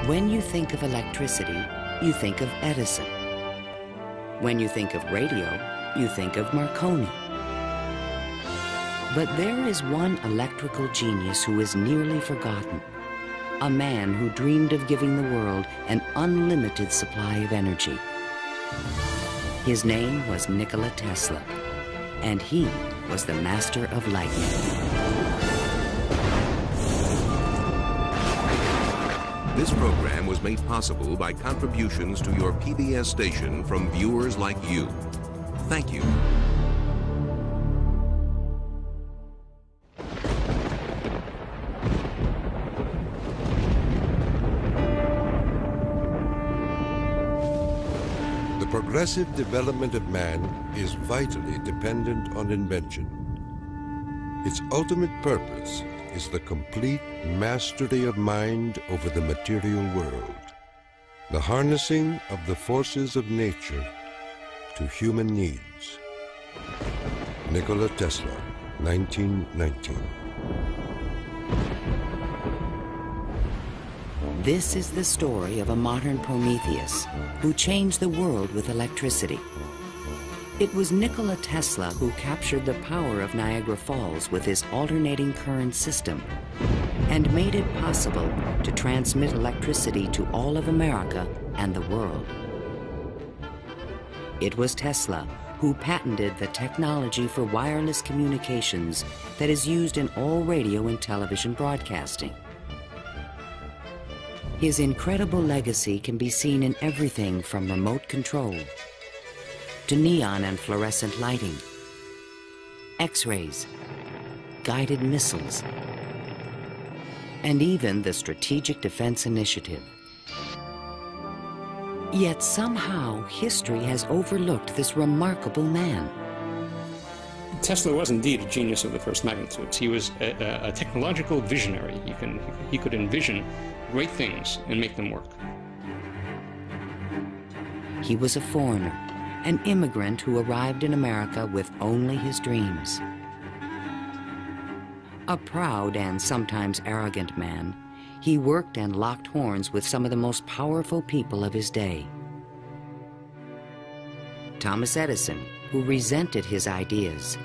When you think of electricity, you think of Edison. When you think of radio, you think of Marconi. But there is one electrical genius who is nearly forgotten. A man who dreamed of giving the world an unlimited supply of energy. His name was Nikola Tesla, and he was the master of lightning. This program was made possible by contributions to your PBS station from viewers like you. Thank you. The progressive development of man is vitally dependent on invention. Its ultimate purpose is the complete mastery of mind over the material world, the harnessing of the forces of nature to human needs. Nikola Tesla, 1919. This is the story of a modern Prometheus who changed the world with electricity. It was Nikola Tesla who captured the power of Niagara Falls with his alternating current system and made it possible to transmit electricity to all of America and the world. It was Tesla who patented the technology for wireless communications that is used in all radio and television broadcasting. His incredible legacy can be seen in everything from remote control to neon and fluorescent lighting, X-rays, guided missiles, and even the Strategic Defense Initiative. Yet somehow history has overlooked this remarkable man. Tesla was indeed a genius of the first magnitude. He was a technological visionary. He could envision great things and make them work. He was a foreigner, an immigrant who arrived in America with only his dreams. A proud and sometimes arrogant man, he worked and locked horns with some of the most powerful people of his day. Thomas Edison, who resented his ideas.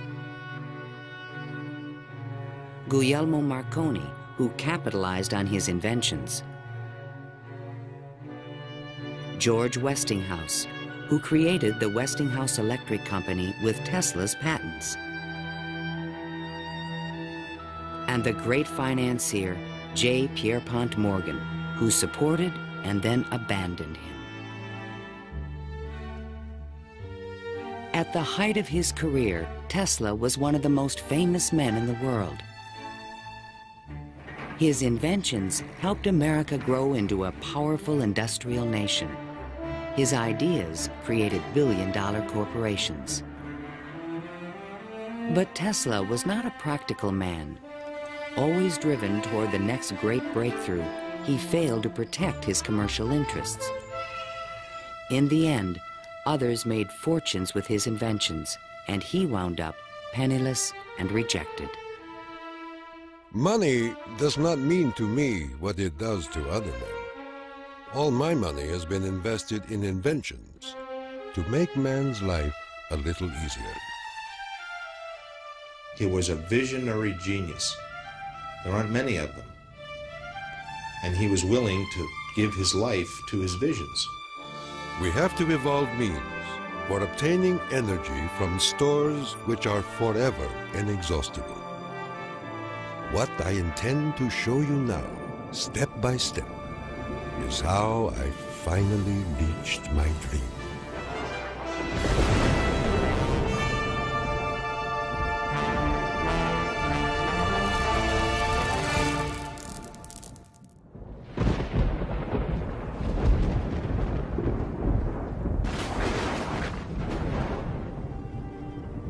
Guglielmo Marconi, who capitalized on his inventions. George Westinghouse, who created the Westinghouse Electric Company with Tesla's patents. And the great financier, J. Pierpont Morgan, who supported and then abandoned him. At the height of his career, Tesla was one of the most famous men in the world. His inventions helped America grow into a powerful industrial nation. His ideas created billion-dollar corporations. But Tesla was not a practical man. Always driven toward the next great breakthrough, he failed to protect his commercial interests. In the end, others made fortunes with his inventions, and he wound up penniless and rejected. Money does not mean to me what it does to other men. All my money has been invested in inventions to make man's life a little easier. He was a visionary genius. There aren't many of them. And he was willing to give his life to his visions. We have to evolve means for obtaining energy from stores which are forever inexhaustible. What I intend to show you now, step by step, is how I finally reached my dream.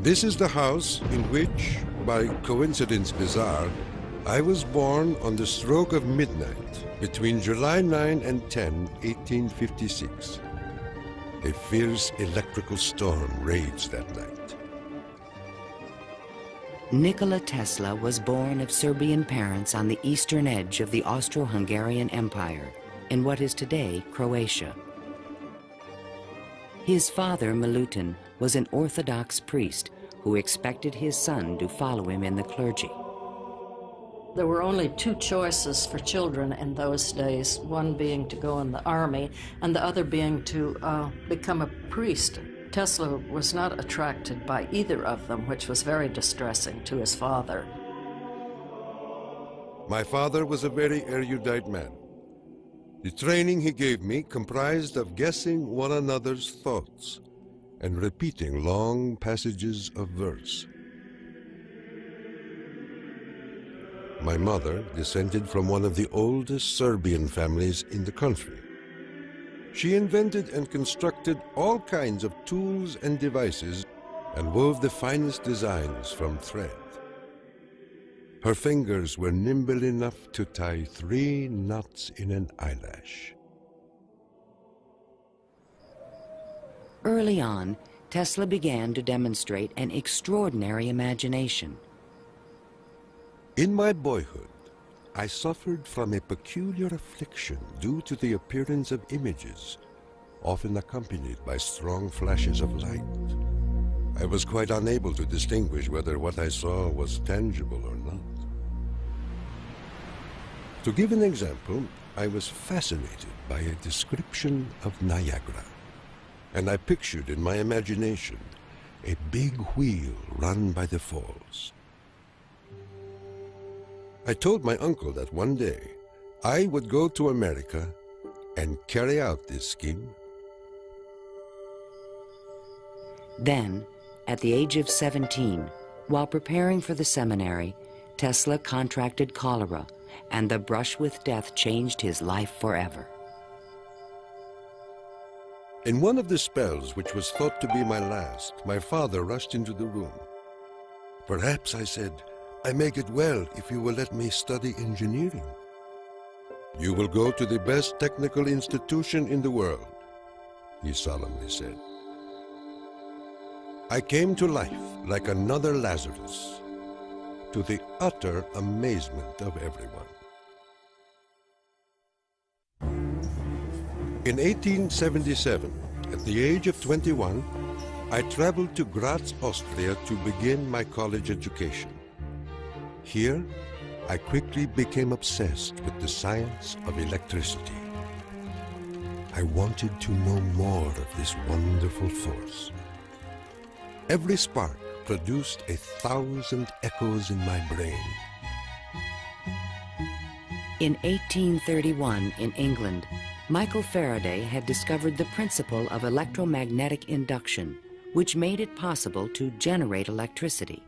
This is the house in which, by coincidence bizarre, I was born on the stroke of midnight between July 9 and 10, 1856. A fierce electrical storm raged that night. Nikola Tesla was born of Serbian parents on the eastern edge of the Austro-Hungarian Empire in what is today Croatia. His father, Milutin, was an Orthodox priest who expected his son to follow him in the clergy. There were only two choices for children in those days, one being to go in the army and the other being to become a priest. Tesla was not attracted by either of them, which was very distressing to his father. My father was a very erudite man. The training he gave me comprised of guessing one another's thoughts and repeating long passages of verse. My mother descended from one of the oldest Serbian families in the country. She invented and constructed all kinds of tools and devices and wove the finest designs from thread. Her fingers were nimble enough to tie 3 knots in an eyelash. Early on, Tesla began to demonstrate an extraordinary imagination. In my boyhood, I suffered from a peculiar affliction due to the appearance of images, often accompanied by strong flashes of light. I was quite unable to distinguish whether what I saw was tangible or not. To give an example, I was fascinated by a description of Niagara, and I pictured in my imagination a big wheel run by the falls. I told my uncle that one day I would go to America and carry out this scheme. Then, at the age of 17, while preparing for the seminary, Tesla contracted cholera, and the brush with death changed his life forever. In one of the spells, which was thought to be my last, my father rushed into the room. "Perhaps," I said, "I may get well if you will let me study engineering." "You will go to the best technical institution in the world," he solemnly said. I came to life like another Lazarus, to the utter amazement of everyone. In 1877, at the age of 21, I traveled to Graz, Austria to begin my college education. Here, I quickly became obsessed with the science of electricity. I wanted to know more of this wonderful force. Every spark produced 1,000 echoes in my brain. In 1831, in England, Michael Faraday had discovered the principle of electromagnetic induction, which made it possible to generate electricity.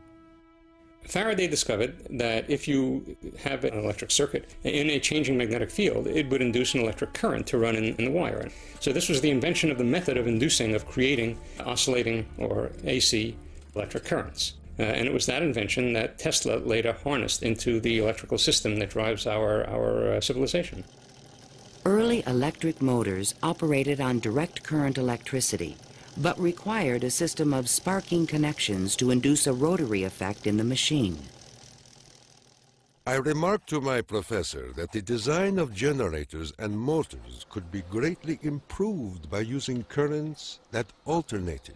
Faraday discovered that if you have an electric circuit in a changing magnetic field, it would induce an electric current to run in the wire. So this was the invention of the method of creating oscillating or AC electric currents. And it was that invention that Tesla later harnessed into the electrical system that drives our civilization. Early electric motors operated on direct current electricity, but required a system of sparking connections to induce a rotary effect in the machine. I remarked to my professor that the design of generators and motors could be greatly improved by using currents that alternated.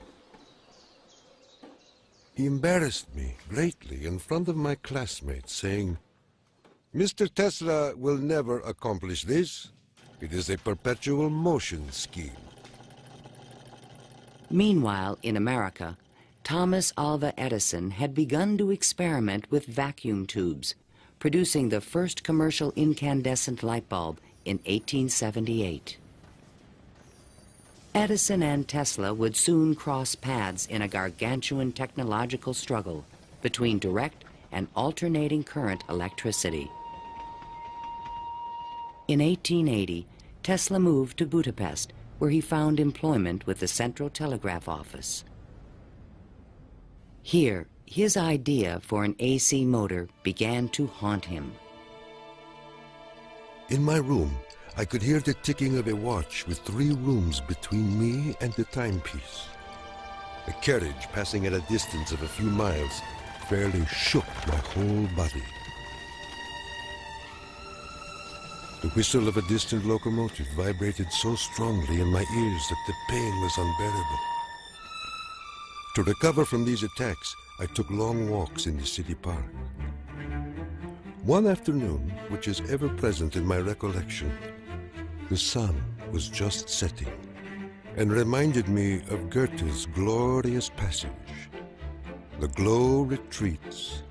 He embarrassed me greatly in front of my classmates, saying, "Mr. Tesla will never accomplish this. It is a perpetual motion scheme." Meanwhile, in America, Thomas Alva Edison had begun to experiment with vacuum tubes, producing the first commercial incandescent light bulb in 1878. Edison and Tesla would soon cross paths in a gargantuan technological struggle between direct and alternating current electricity. In 1880, Tesla moved to Budapest, where he found employment with the Central Telegraph Office. Here, his idea for an AC motor began to haunt him. In my room, I could hear the ticking of a watch with 3 rooms between me and the timepiece. A carriage passing at a distance of a few miles fairly shook my whole body. The whistle of a distant locomotive vibrated so strongly in my ears that the pain was unbearable. To recover from these attacks, I took long walks in the city park. One afternoon, which is ever present in my recollection, the sun was just setting and reminded me of Goethe's glorious passage. The glow retreats.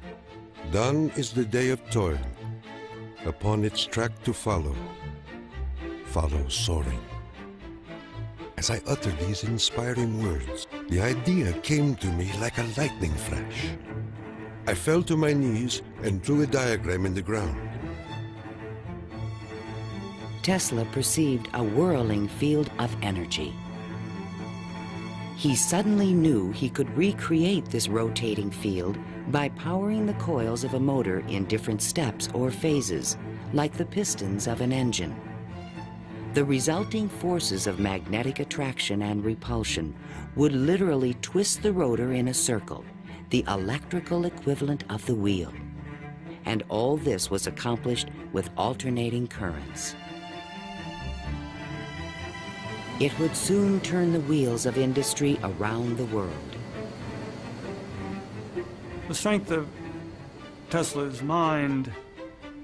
Done is the day of toil. Upon its track to follow soaring. As I uttered these inspiring words, the idea came to me like a lightning flash. I fell to my knees and drew a diagram in the ground. Tesla perceived a whirling field of energy. He suddenly knew he could recreate this rotating field by powering the coils of a motor in different steps or phases, like the pistons of an engine. The resulting forces of magnetic attraction and repulsion would literally twist the rotor in a circle, the electrical equivalent of the wheel. And all this was accomplished with alternating currents. It would soon turn the wheels of industry around the world. The strength of Tesla's mind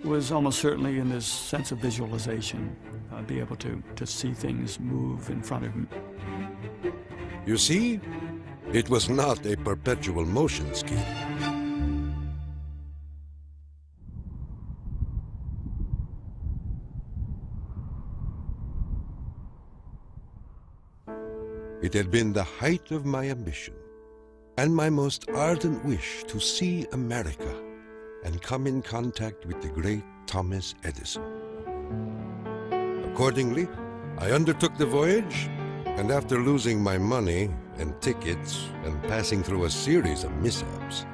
was almost certainly in this sense of visualization, be able to see things move in front of him. You see, it was not a perpetual motion scheme. It had been the height of my ambition and my most ardent wish to see America and come in contact with the great Thomas Edison. Accordingly, I undertook the voyage, and after losing my money and tickets and passing through a series of mishaps,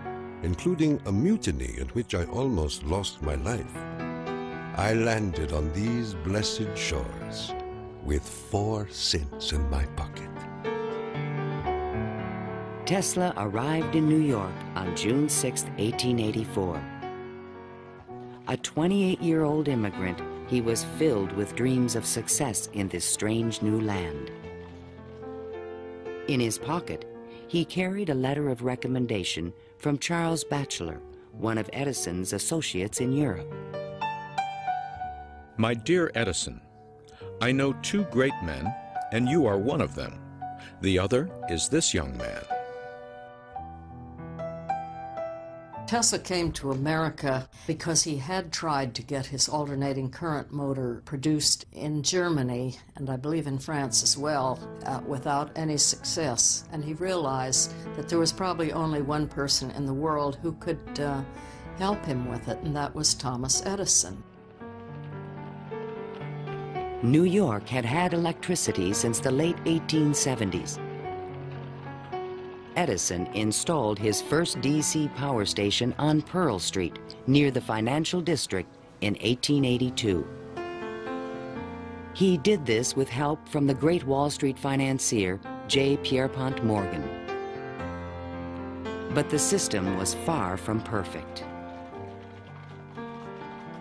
including a mutiny in which I almost lost my life, I landed on these blessed shores with 4 cents in my pocket. Tesla arrived in New York on June 6, 1884. A 28-year-old immigrant, he was filled with dreams of success in this strange new land. In his pocket, he carried a letter of recommendation from Charles Batchelor, one of Edison's associates in Europe. My dear Edison, I know 2 great men, and you are one of them. The other is this young man. Tesla came to America because he had tried to get his alternating current motor produced in Germany, and I believe in France as well, without any success. And he realized that there was probably only one person in the world who could help him with it, and that was Thomas Edison. New York had had electricity since the late 1870s. Edison installed his first DC power station on Pearl Street, near the financial district, in 1882. He did this with help from the great Wall Street financier, J. Pierpont Morgan. But the system was far from perfect.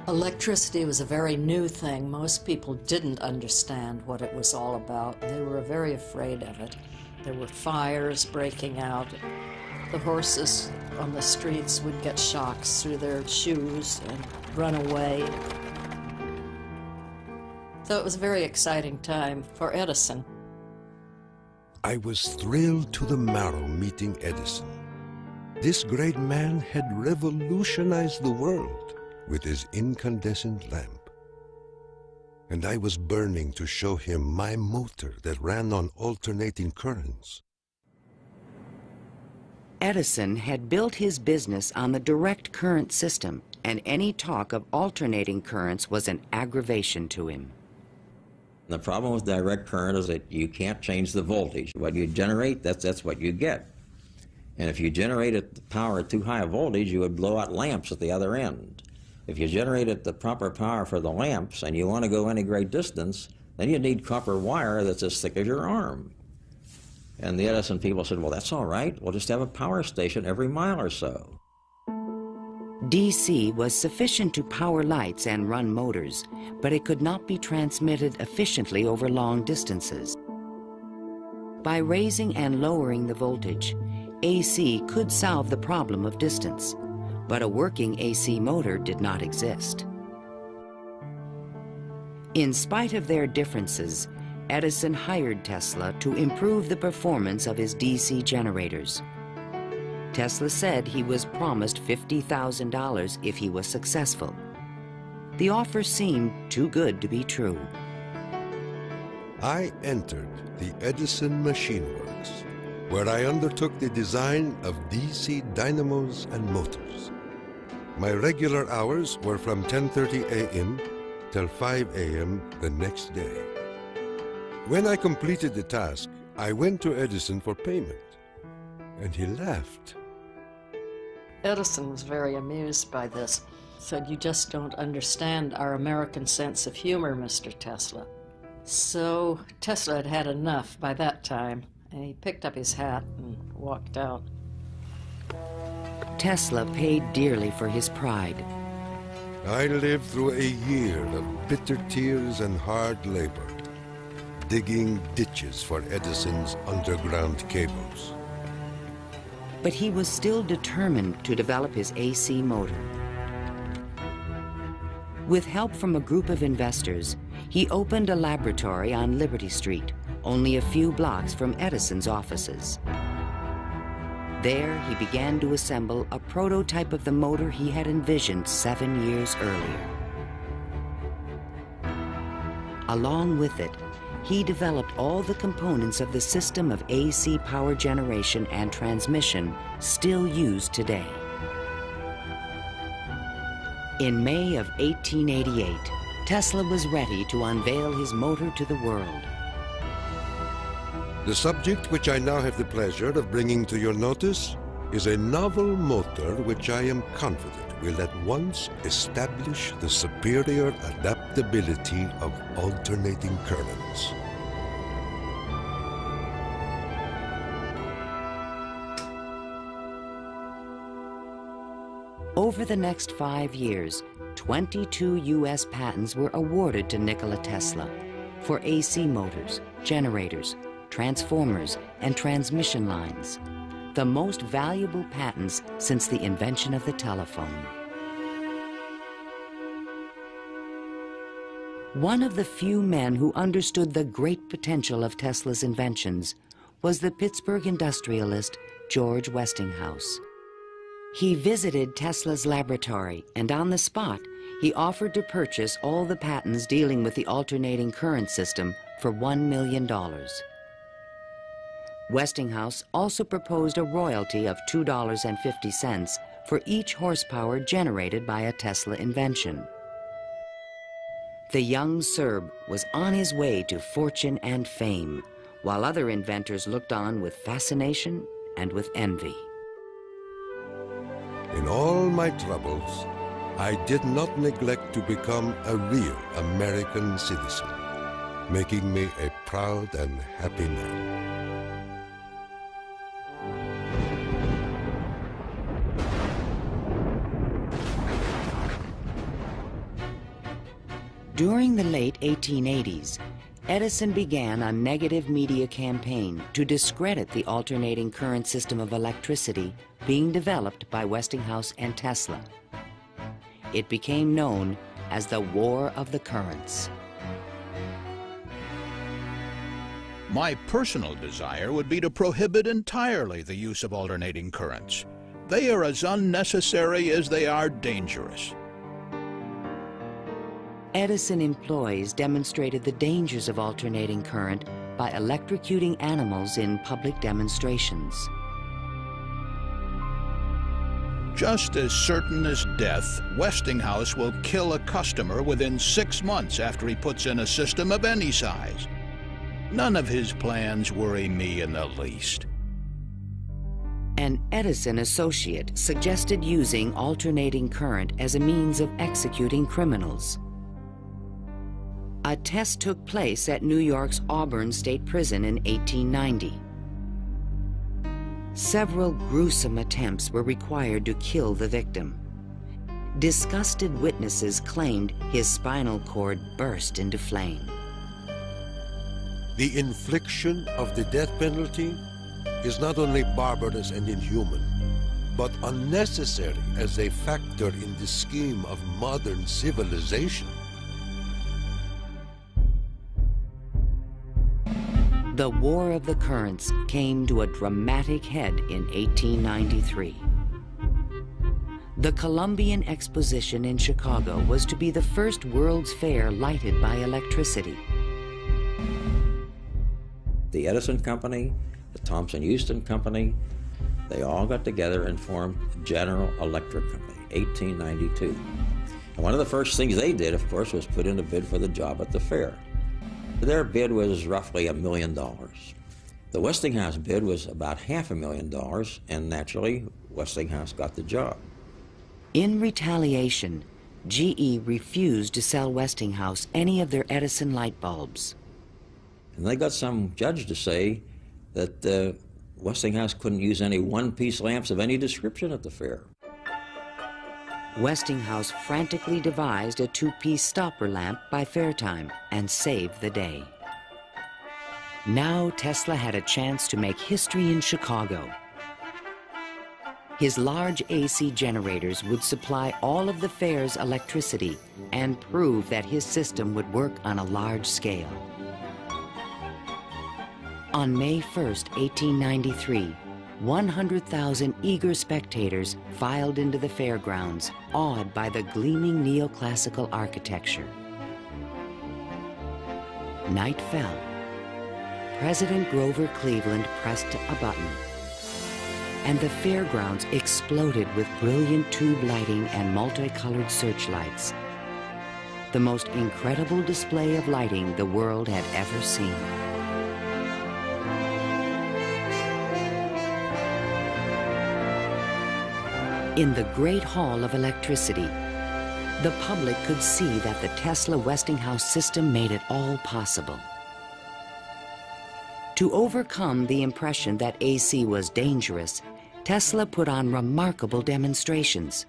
Electricity was a very new thing. Most people didn't understand what it was all about. They were very afraid of it. There were fires breaking out. The horses on the streets would get shocks through their shoes and run away. So it was a very exciting time for Edison. I was thrilled to the marrow meeting Edison. This great man had revolutionized the world with his incandescent lamp. And I was burning to show him my motor that ran on alternating currents. Edison had built his business on the direct current system, and any talk of alternating currents was an aggravation to him. The problem with direct current is that you can't change the voltage. What you generate, that's what you get. And if you generated the power at too high a voltage, you would blow out lamps at the other end. If you generated the proper power for the lamps and you want to go any great distance, then you need copper wire that's as thick as your arm. And the Edison people said, well, that's all right. We'll just have a power station every mile or so. DC was sufficient to power lights and run motors, but it could not be transmitted efficiently over long distances. By raising and lowering the voltage, AC could solve the problem of distance, but a working AC motor did not exist. In spite of their differences, Edison hired Tesla to improve the performance of his DC generators. Tesla said he was promised $50,000 if he was successful. The offer seemed too good to be true. I entered the Edison Machine Works, where I undertook the design of DC dynamos and motors. My regular hours were from 10:30 a.m. till 5 a.m. the next day. When I completed the task, I went to Edison for payment, and he laughed. Edison was very amused by this. Said, "You just don't understand our American sense of humor, Mr. Tesla." So Tesla had had enough by that time, and he picked up his hat and walked out. Tesla paid dearly for his pride. I lived through a year of bitter tears and hard labor, digging ditches for Edison's underground cables. But he was still determined to develop his AC motor. With help from a group of investors, he opened a laboratory on Liberty Street, only a few blocks from Edison's offices. There, he began to assemble a prototype of the motor he had envisioned 7 years earlier. Along with it, he developed all the components of the system of AC power generation and transmission still used today. In May of 1888, Tesla was ready to unveil his motor to the world. The subject which I now have the pleasure of bringing to your notice is a novel motor which I am confident will at once establish the superior adaptability of alternating currents. Over the next 5 years, 22 U.S. patents were awarded to Nikola Tesla for AC motors, generators, transformers, and transmission lines, the most valuable patents since the invention of the telephone. One of the few men who understood the great potential of Tesla's inventions was the Pittsburgh industrialist George Westinghouse. He visited Tesla's laboratory, and on the spot, he offered to purchase all the patents dealing with the alternating current system for $1 million. Westinghouse also proposed a royalty of $2.50 for each horsepower generated by a Tesla invention. The young Serb was on his way to fortune and fame, while other inventors looked on with fascination and with envy. In all my troubles, I did not neglect to become a real American citizen, making me a proud and happy man. During the late 1880s, Edison began a negative media campaign to discredit the alternating current system of electricity being developed by Westinghouse and Tesla. It became known as the War of the Currents. My personal desire would be to prohibit entirely the use of alternating currents. They are as unnecessary as they are dangerous. Edison employees demonstrated the dangers of alternating current by electrocuting animals in public demonstrations. Just as certain as death, Westinghouse will kill a customer within 6 months after he puts in a system of any size. None of his plans worry me in the least. An Edison associate suggested using alternating current as a means of executing criminals. A test took place at New York's Auburn State Prison in 1890. Several gruesome attempts were required to kill the victim. disgusted witnesses claimed his spinal cord burst into flame. The infliction of the death penalty is not only barbarous and inhuman, but unnecessary as a factor in the scheme of modern civilization. The War of the Currents came to a dramatic head in 1893. The Columbian Exposition in Chicago was to be the first World's Fair lighted by electricity. The Edison Company, the Thomson-Houston Company, they all got together and formed General Electric Company, 1892. And one of the first things they did, of course, was put in a bid for the job at the fair. Their bid was roughly $1 million. The Westinghouse bid was about $500,000, and naturally, Westinghouse got the job. In retaliation, GE refused to sell Westinghouse any of their Edison light bulbs. And they got some judge to say that Westinghouse couldn't use any one-piece lamps of any description at the fair. Westinghouse frantically devised a two-piece stopper lamp by fair time and saved the day. Now Tesla had a chance to make history in Chicago. His large AC generators would supply all of the fair's electricity and prove that his system would work on a large scale. On May 1st, 1893, 100,000 eager spectators filed into the fairgrounds, awed by the gleaming neoclassical architecture. Night fell. President Grover Cleveland pressed a button, and the fairgrounds exploded with brilliant tube lighting and multicolored searchlights. The most incredible display of lighting the world had ever seen. In the Great Hall of Electricity, the public could see that the Tesla Westinghouse system made it all possible. To overcome the impression that AC was dangerous, Tesla put on remarkable demonstrations.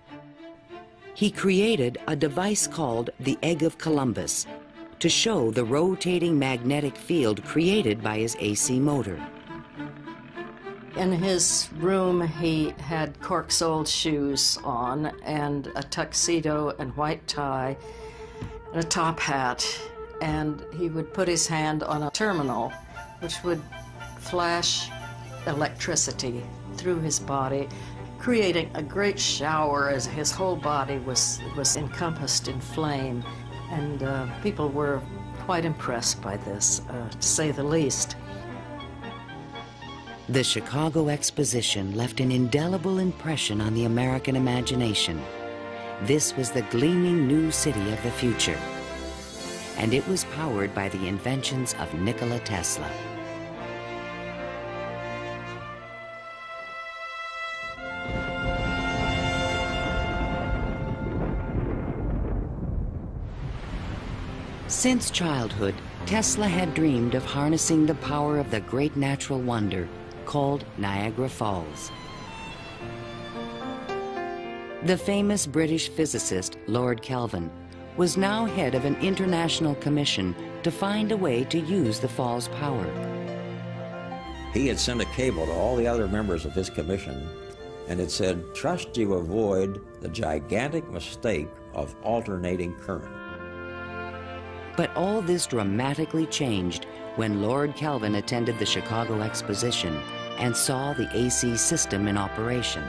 He created a device called the Egg of Columbus to show the rotating magnetic field created by his AC motor. In his room, he had cork-soled shoes on and a tuxedo and white tie and a top hat, and he would put his hand on a terminal which would flash electricity through his body, creating a great shower as his whole body was encompassed in flame, and people were quite impressed by this, to say the least. The Chicago Exposition left an indelible impression on the American imagination. This was the gleaming new city of the future, and it was powered by the inventions of Nikola Tesla. Since childhood, Tesla had dreamed of harnessing the power of the great natural wonder called Niagara Falls. The famous British physicist Lord Kelvin was now head of an international commission to find a way to use the fall's power. He had sent a cable to all the other members of his commission, and it said, "Trust you avoid the gigantic mistake of alternating current." But all this dramatically changed when Lord Kelvin attended the Chicago Exposition and saw the AC system in operation.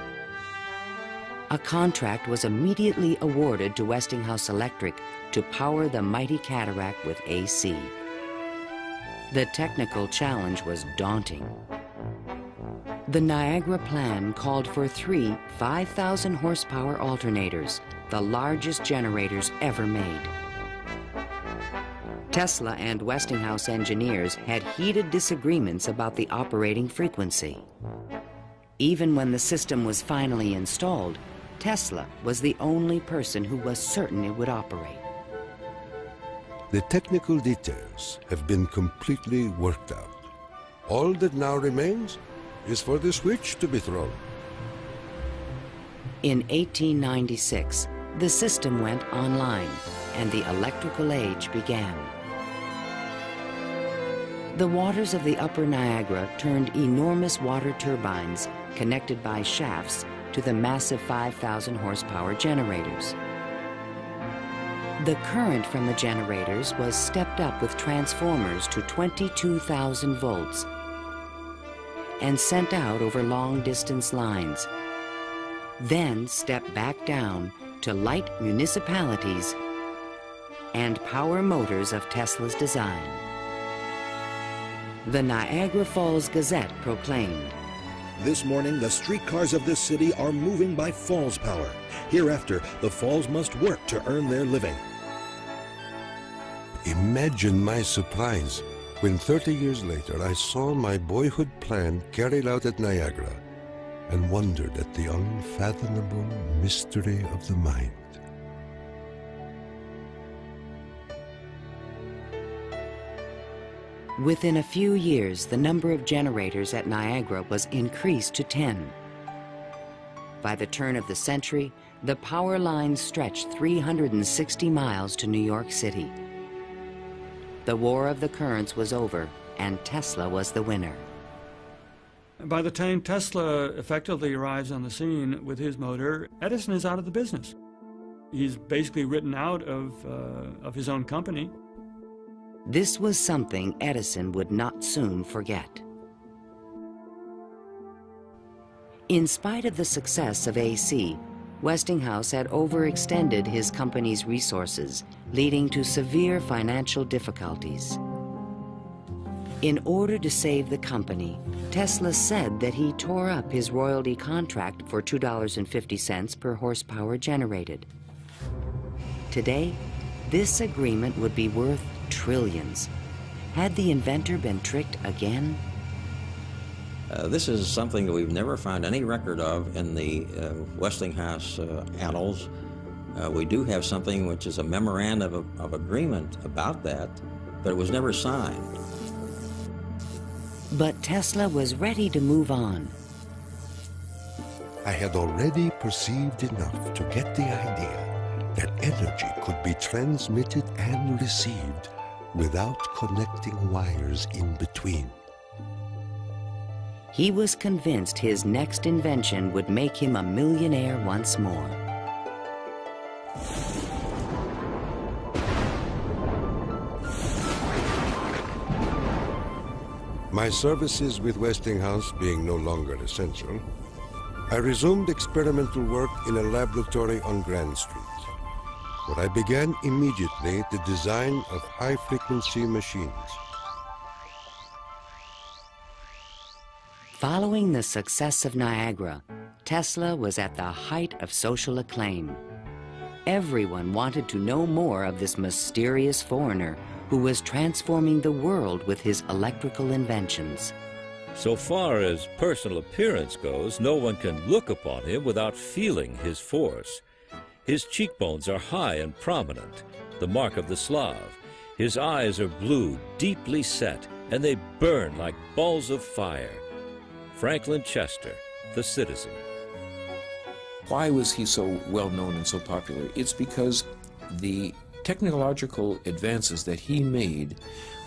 A contract was immediately awarded to Westinghouse Electric to power the mighty cataract with AC. The technical challenge was daunting. The Niagara plan called for 3 5,000 horsepower alternators, the largest generators ever made. Tesla and Westinghouse engineers had heated disagreements about the operating frequency. Even when the system was finally installed, Tesla was the only person who was certain it would operate. The technical details have been completely worked out. All that now remains is for the switch to be thrown. In 1896, The system went online, and the electrical age began. The waters of the upper Niagara turned enormous water turbines connected by shafts to the massive 5,000 horsepower generators. The current from the generators was stepped up with transformers to 22,000 volts and sent out over long-distance lines, then stepped back down to light municipalities and power motors of Tesla's design. The Niagara Falls Gazette proclaimed, "This morning, the streetcars of this city are moving by Falls power. Hereafter, the Falls must work to earn their living." Imagine my surprise when 30 years later I saw my boyhood plan carried out at Niagara and wondered at the unfathomable mystery of the mind. Within a few years, the number of generators at Niagara was increased to 10. By the turn of the century, the power lines stretched 360 miles to New York City. The War of the Currents was over, and Tesla was the winner. By the time Tesla effectively arrives on the scene with his motor, Edison is out of the business. He's basically written out of his own company. This was something Edison would not soon forget. In spite of the success of AC, Westinghouse had overextended his company's resources, leading to severe financial difficulties. In order to save the company, Tesla said that he tore up his royalty contract for $2.50 per horsepower generated. Today, this agreement would be worth trillions. Had the inventor been tricked again? This is something that we've never found any record of in the Westinghouse annals. We do have something which is a memorandum of agreement about that, but it was never signed. But Tesla was ready to move on. I had already perceived enough to get the idea that energy could be transmitted and received without connecting wires in between. He was convinced his next invention would make him a millionaire once more. My services with Westinghouse being no longer essential, I resumed experimental work in a laboratory on Grand Street, where I began immediately the design of high-frequency machines. Following the success of Niagara, Tesla was at the height of social acclaim. Everyone wanted to know more of this mysterious foreigner who was transforming the world with his electrical inventions. So far as personal appearance goes, no one can look upon him without feeling his force. His cheekbones are high and prominent, the mark of the Slav. His eyes are blue, deeply set, and they burn like balls of fire. Franklin Chester, the Citizen. Why was he so well known and so popular? It's because the technological advances that he made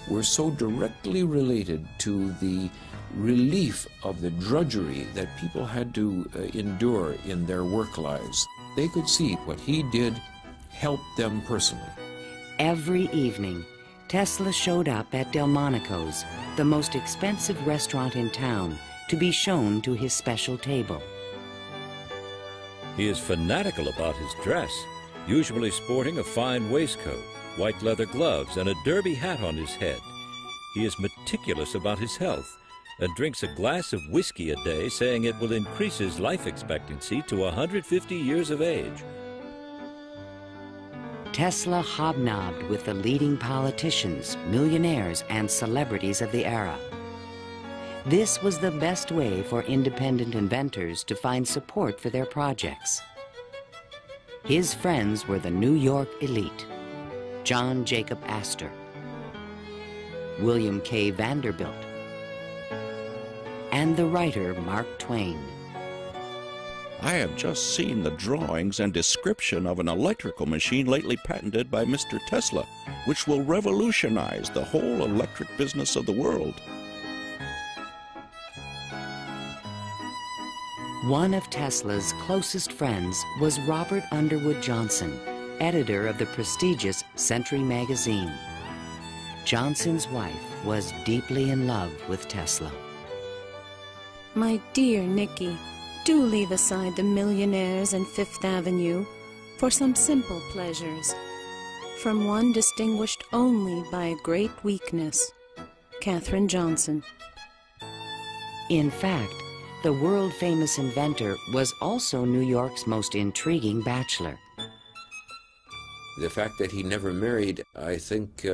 were so directly related to the relief of the drudgery that people had to endure in their work lives. They could see what he did helped them personally. Every evening, Tesla showed up at Delmonico's, the most expensive restaurant in town, to be shown to his special table. He is fanatical about his dress, usually sporting a fine waistcoat, white leather gloves, and a derby hat on his head. He is meticulous about his health and drinks a glass of whiskey a day, saying it will increase his life expectancy to 150 years of age. Tesla hobnobbed with the leading politicians, millionaires, and celebrities of the era. This was the best way for independent inventors to find support for their projects. His friends were the New York elite, John Jacob Astor, William K. Vanderbilt, and the writer Mark Twain. I have just seen the drawings and description of an electrical machine lately patented by Mr. Tesla, which will revolutionize the whole electric business of the world. One of Tesla's closest friends was Robert Underwood Johnson, editor of the prestigious Century magazine. Johnson's wife was deeply in love with Tesla. My dear Nicky, do leave aside the millionaires and Fifth Avenue for some simple pleasures. From one distinguished only by a great weakness, Katherine Johnson. In fact, the world-famous inventor was also New York's most intriguing bachelor. The fact that he never married, I think,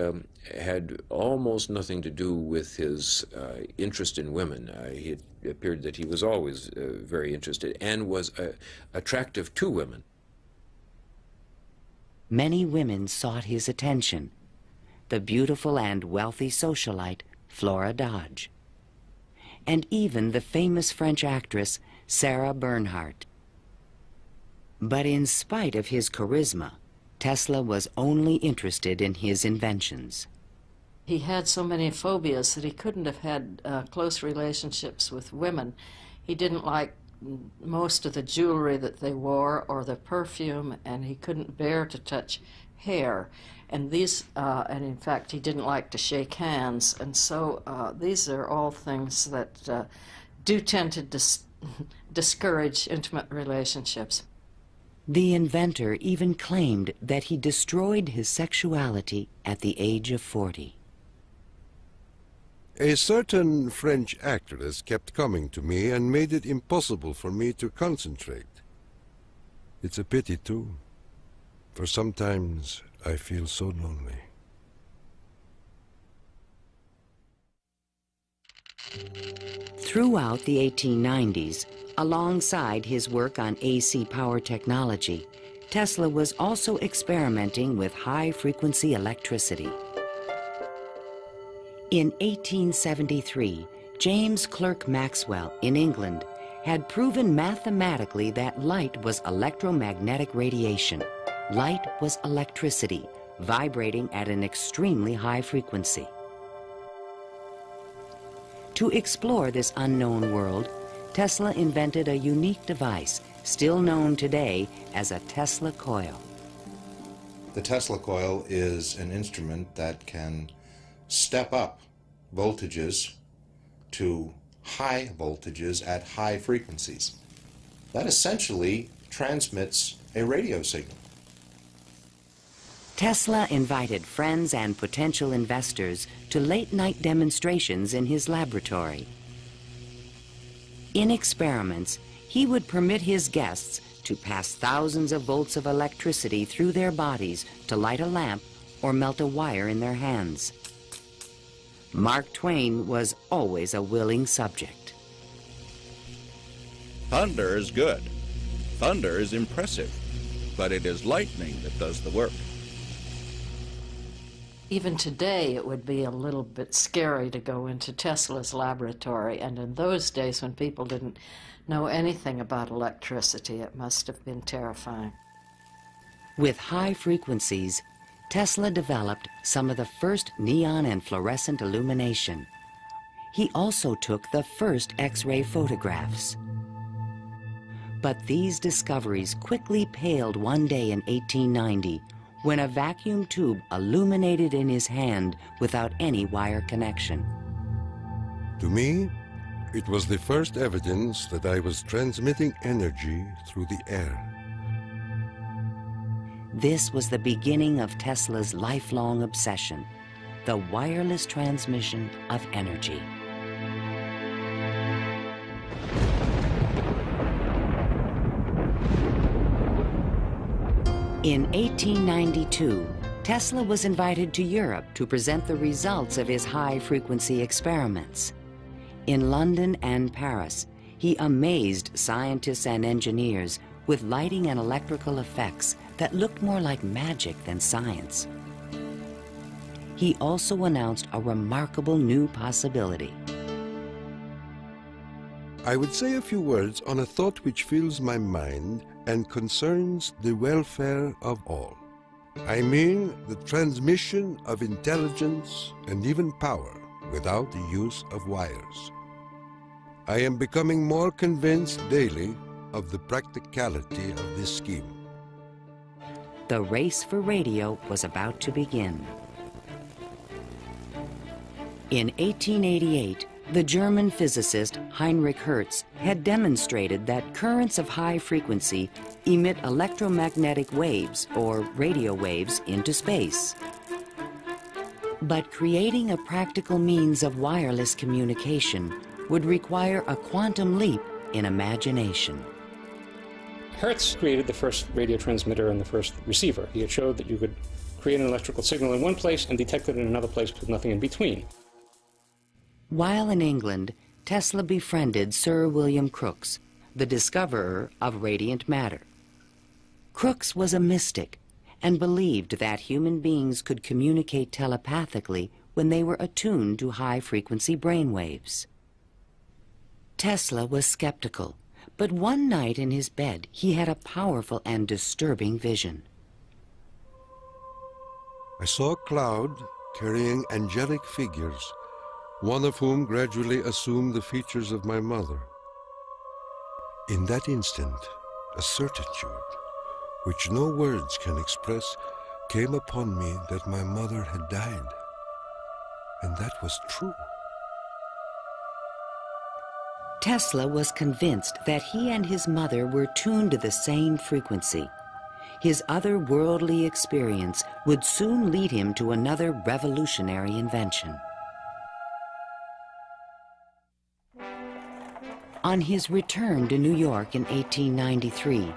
had almost nothing to do with his interest in women. It appeared that he was always very interested and was attractive to women. Many women sought his attention. The beautiful and wealthy socialite, Flora Dodge. And even the famous French actress, Sarah Bernhardt. But in spite of his charisma, Tesla was only interested in his inventions. He had so many phobias that he couldn't have had close relationships with women. He didn't like most of the jewelry that they wore or the perfume, and he couldn't bear to touch hair. And and in fact, he didn't like to shake hands. And so these are all things that do tend to discourage intimate relationships. The inventor even claimed that he destroyed his sexuality at the age of 40. A certain French actress kept coming to me and made it impossible for me to concentrate. It's a pity, too, for sometimes I feel so lonely. Throughout the 1890s, alongside his work on AC power technology, Tesla was also experimenting with high-frequency electricity. In 1873, James Clerk Maxwell in England had proven mathematically that light was electromagnetic radiation. Light was electricity, vibrating at an extremely high frequency. To explore this unknown world, Tesla invented a unique device, still known today as a Tesla coil. The Tesla coil is an instrument that can step up voltages to high voltages at high frequencies. That essentially transmits a radio signal. Tesla invited friends and potential investors to late-night demonstrations in his laboratory. In experiments, he would permit his guests to pass thousands of volts of electricity through their bodies to light a lamp or melt a wire in their hands. Mark Twain was always a willing subject. Thunder is good. Thunder is impressive. But it is lightning that does the work. Even today, it would be a little bit scary to go into Tesla's laboratory, and in those days when people didn't know anything about electricity, it must have been terrifying. With high frequencies, Tesla developed some of the first neon and fluorescent illumination. He also took the first X-ray photographs. But these discoveries quickly paled one day in 1890 when a vacuum tube illuminated in his hand without any wire connection. To me, it was the first evidence that I was transmitting energy through the air. This was the beginning of Tesla's lifelong obsession, the wireless transmission of energy. In 1892, Tesla was invited to Europe to present the results of his high-frequency experiments. In London and Paris, he amazed scientists and engineers with lighting and electrical effects that looked more like magic than science. He also announced a remarkable new possibility. I would say a few words on a thought which fills my mind and concerns the welfare of all. I mean the transmission of intelligence and even power without the use of wires. I am becoming more convinced daily of the practicality of this scheme. The race for radio was about to begin. In 1888, the German physicist Heinrich Hertz had demonstrated that currents of high frequency emit electromagnetic waves, or radio waves, into space. But creating a practical means of wireless communication would require a quantum leap in imagination. Hertz created the first radio transmitter and the first receiver. He had showed that you could create an electrical signal in one place and detect it in another place with nothing in between. While in England, Tesla befriended Sir William Crookes, the discoverer of radiant matter. Crookes was a mystic and believed that human beings could communicate telepathically when they were attuned to high-frequency brainwaves. Tesla was skeptical, but one night in his bed he had a powerful and disturbing vision. I saw a cloud carrying angelic figures, one of whom gradually assumed the features of my mother. In that instant, a certitude, which no words can express, came upon me that my mother had died. And that was true. Tesla was convinced that he and his mother were tuned to the same frequency. His otherworldly experience would soon lead him to another revolutionary invention. On his return to New York in 1893,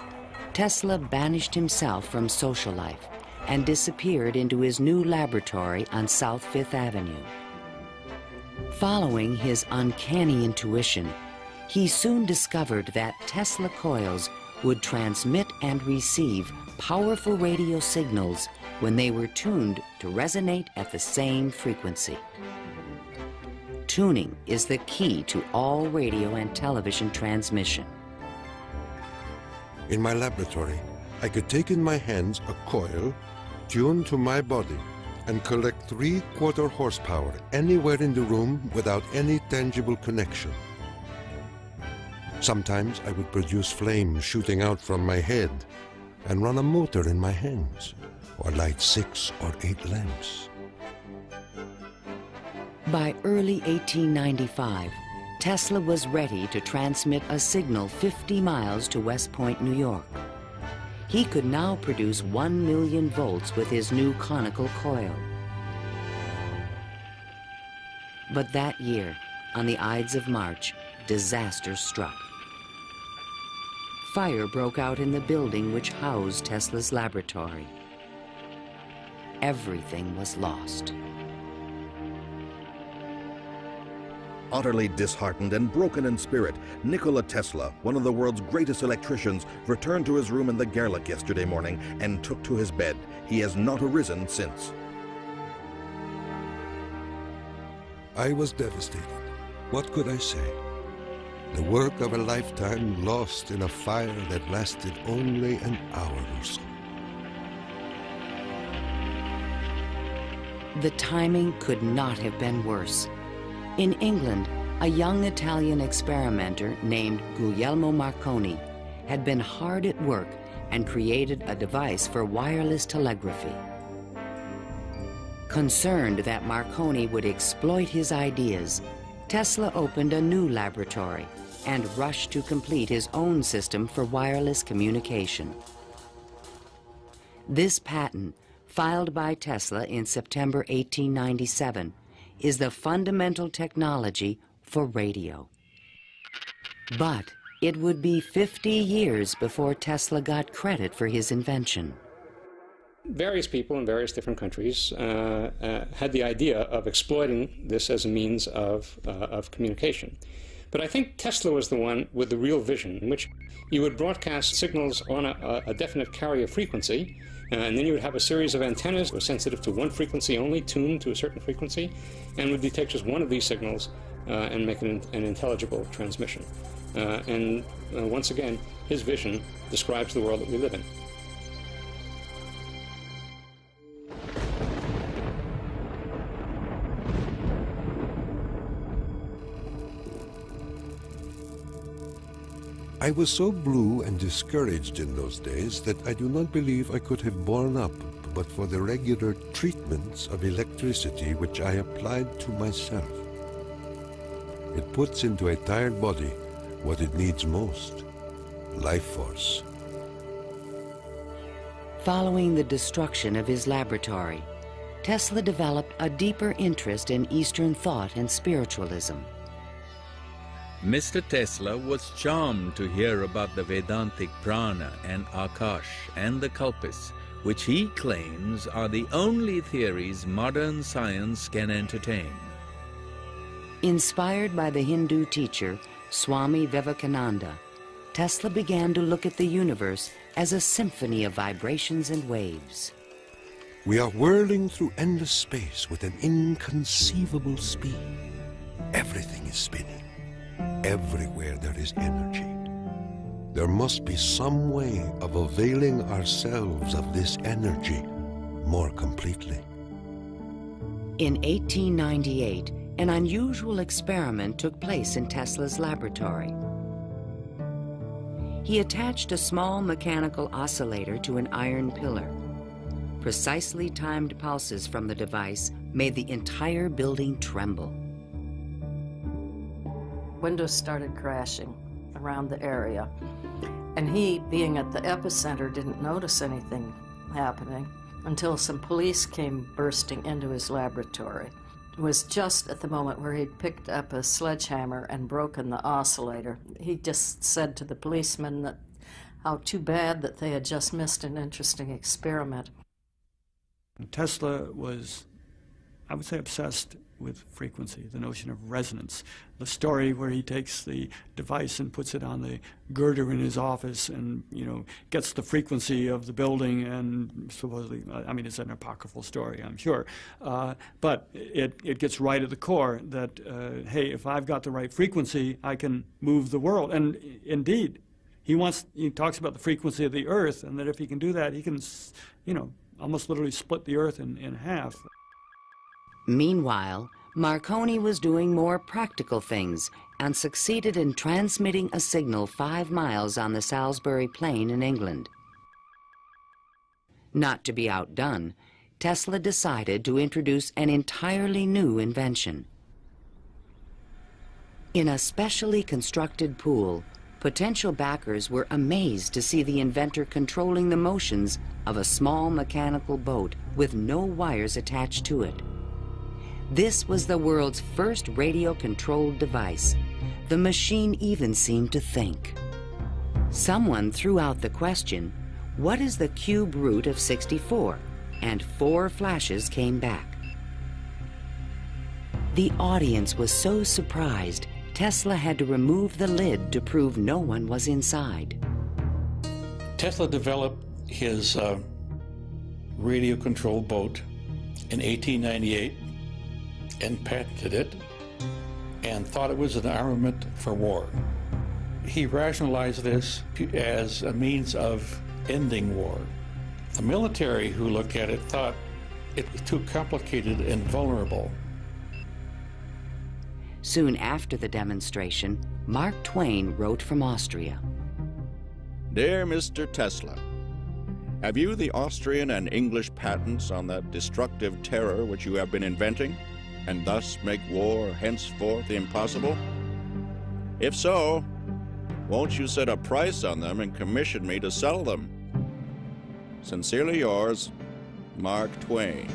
Tesla banished himself from social life and disappeared into his new laboratory on South Fifth Avenue. Following his uncanny intuition, he soon discovered that Tesla coils would transmit and receive powerful radio signals when they were tuned to resonate at the same frequency. Tuning is the key to all radio and television transmission. In my laboratory, I could take in my hands a coil tuned to my body and collect 3/4 horsepower anywhere in the room without any tangible connection. Sometimes I would produce flames shooting out from my head and run a motor in my hands, or light 6 or 8 lamps. By early 1895, Tesla was ready to transmit a signal 50 miles to West Point, New York. He could now produce 1 million volts with his new conical coil. But that year, on the Ides of March, disaster struck. Fire broke out in the building which housed Tesla's laboratory. Everything was lost. Utterly disheartened and broken in spirit, Nikola Tesla, one of the world's greatest electricians, returned to his room in the Gerlach yesterday morning and took to his bed. He has not arisen since. I was devastated. What could I say? The work of a lifetime lost in a fire that lasted only an hour or so. The timing could not have been worse. In England, a young Italian experimenter named Guglielmo Marconi had been hard at work and created a device for wireless telegraphy. Concerned that Marconi would exploit his ideas, Tesla opened a new laboratory and rushed to complete his own system for wireless communication. This patent, filed by Tesla in September 1897, is the fundamental technology for radio. But it would be 50 years before Tesla got credit for his invention. Various people in various different countries had the idea of exploiting this as a means of communication. But I think Tesla was the one with the real vision, in which you would broadcast signals on a definite carrier frequency, and then you would have a series of antennas that were sensitive to one frequency only, tuned to a certain frequency, and would detect just one of these signals and make it an intelligible transmission. Once again, his vision describes the world that we live in. I was so blue and discouraged in those days that I do not believe I could have borne up but for the regular treatments of electricity which I applied to myself. It puts into a tired body what it needs most, life force. Following the destruction of his laboratory, Tesla developed a deeper interest in Eastern thought and spiritualism. Mr. Tesla was charmed to hear about the Vedantic prana and Akash and the Kalpis, which he claims are the only theories modern science can entertain. Inspired by the Hindu teacher Swami Vivekananda, Tesla began to look at the universe as a symphony of vibrations and waves. We are whirling through endless space with an inconceivable speed. Everything is spinning. Everywhere there is energy. There must be some way of availing ourselves of this energy more completely. In 1898, an unusual experiment took place in Tesla's laboratory. He attached a small mechanical oscillator to an iron pillar. Precisely timed pulses from the device made the entire building tremble. Windows started crashing around the area, and he, being at the epicenter, didn't notice anything happening until some police came bursting into his laboratory. It was just at the moment where he'd picked up a sledgehammer and broken the oscillator. He just said to the policemen that how too bad that they had just missed an interesting experiment. Tesla was, I would say, obsessed with frequency, the notion of resonance. The story where he takes the device and puts it on the girder in his office and, gets the frequency of the building and supposedly, I mean, it's an apocryphal story, I'm sure, but it gets right at the core that, hey, if I've got the right frequency, I can move the world. And indeed, he talks about the frequency of the earth, and that if he can do that, he can, almost literally split the earth in half. Meanwhile, Marconi was doing more practical things and succeeded in transmitting a signal 5 miles on the Salisbury Plain in England. Not to be outdone, Tesla decided to introduce an entirely new invention. In a specially constructed pool, potential backers were amazed to see the inventor controlling the motions of a small mechanical boat with no wires attached to it. This was the world's first radio-controlled device. The machine even seemed to think. Someone threw out the question, what is the cube root of 64? And 4 flashes came back. The audience was so surprised, Tesla had to remove the lid to prove no one was inside. Tesla developed his radio-controlled boat in 1898 and patented it and thought it was an armament for war. He rationalized this as a means of ending war. The military who looked at it thought it was too complicated and vulnerable. Soon after the demonstration, Mark Twain wrote from Austria. Dear Mr. Tesla, have you the Austrian and English patents on that destructive terror which you have been inventing, and thus make war henceforth impossible? If so, won't you set a price on them and commission me to sell them? Sincerely yours, Mark Twain.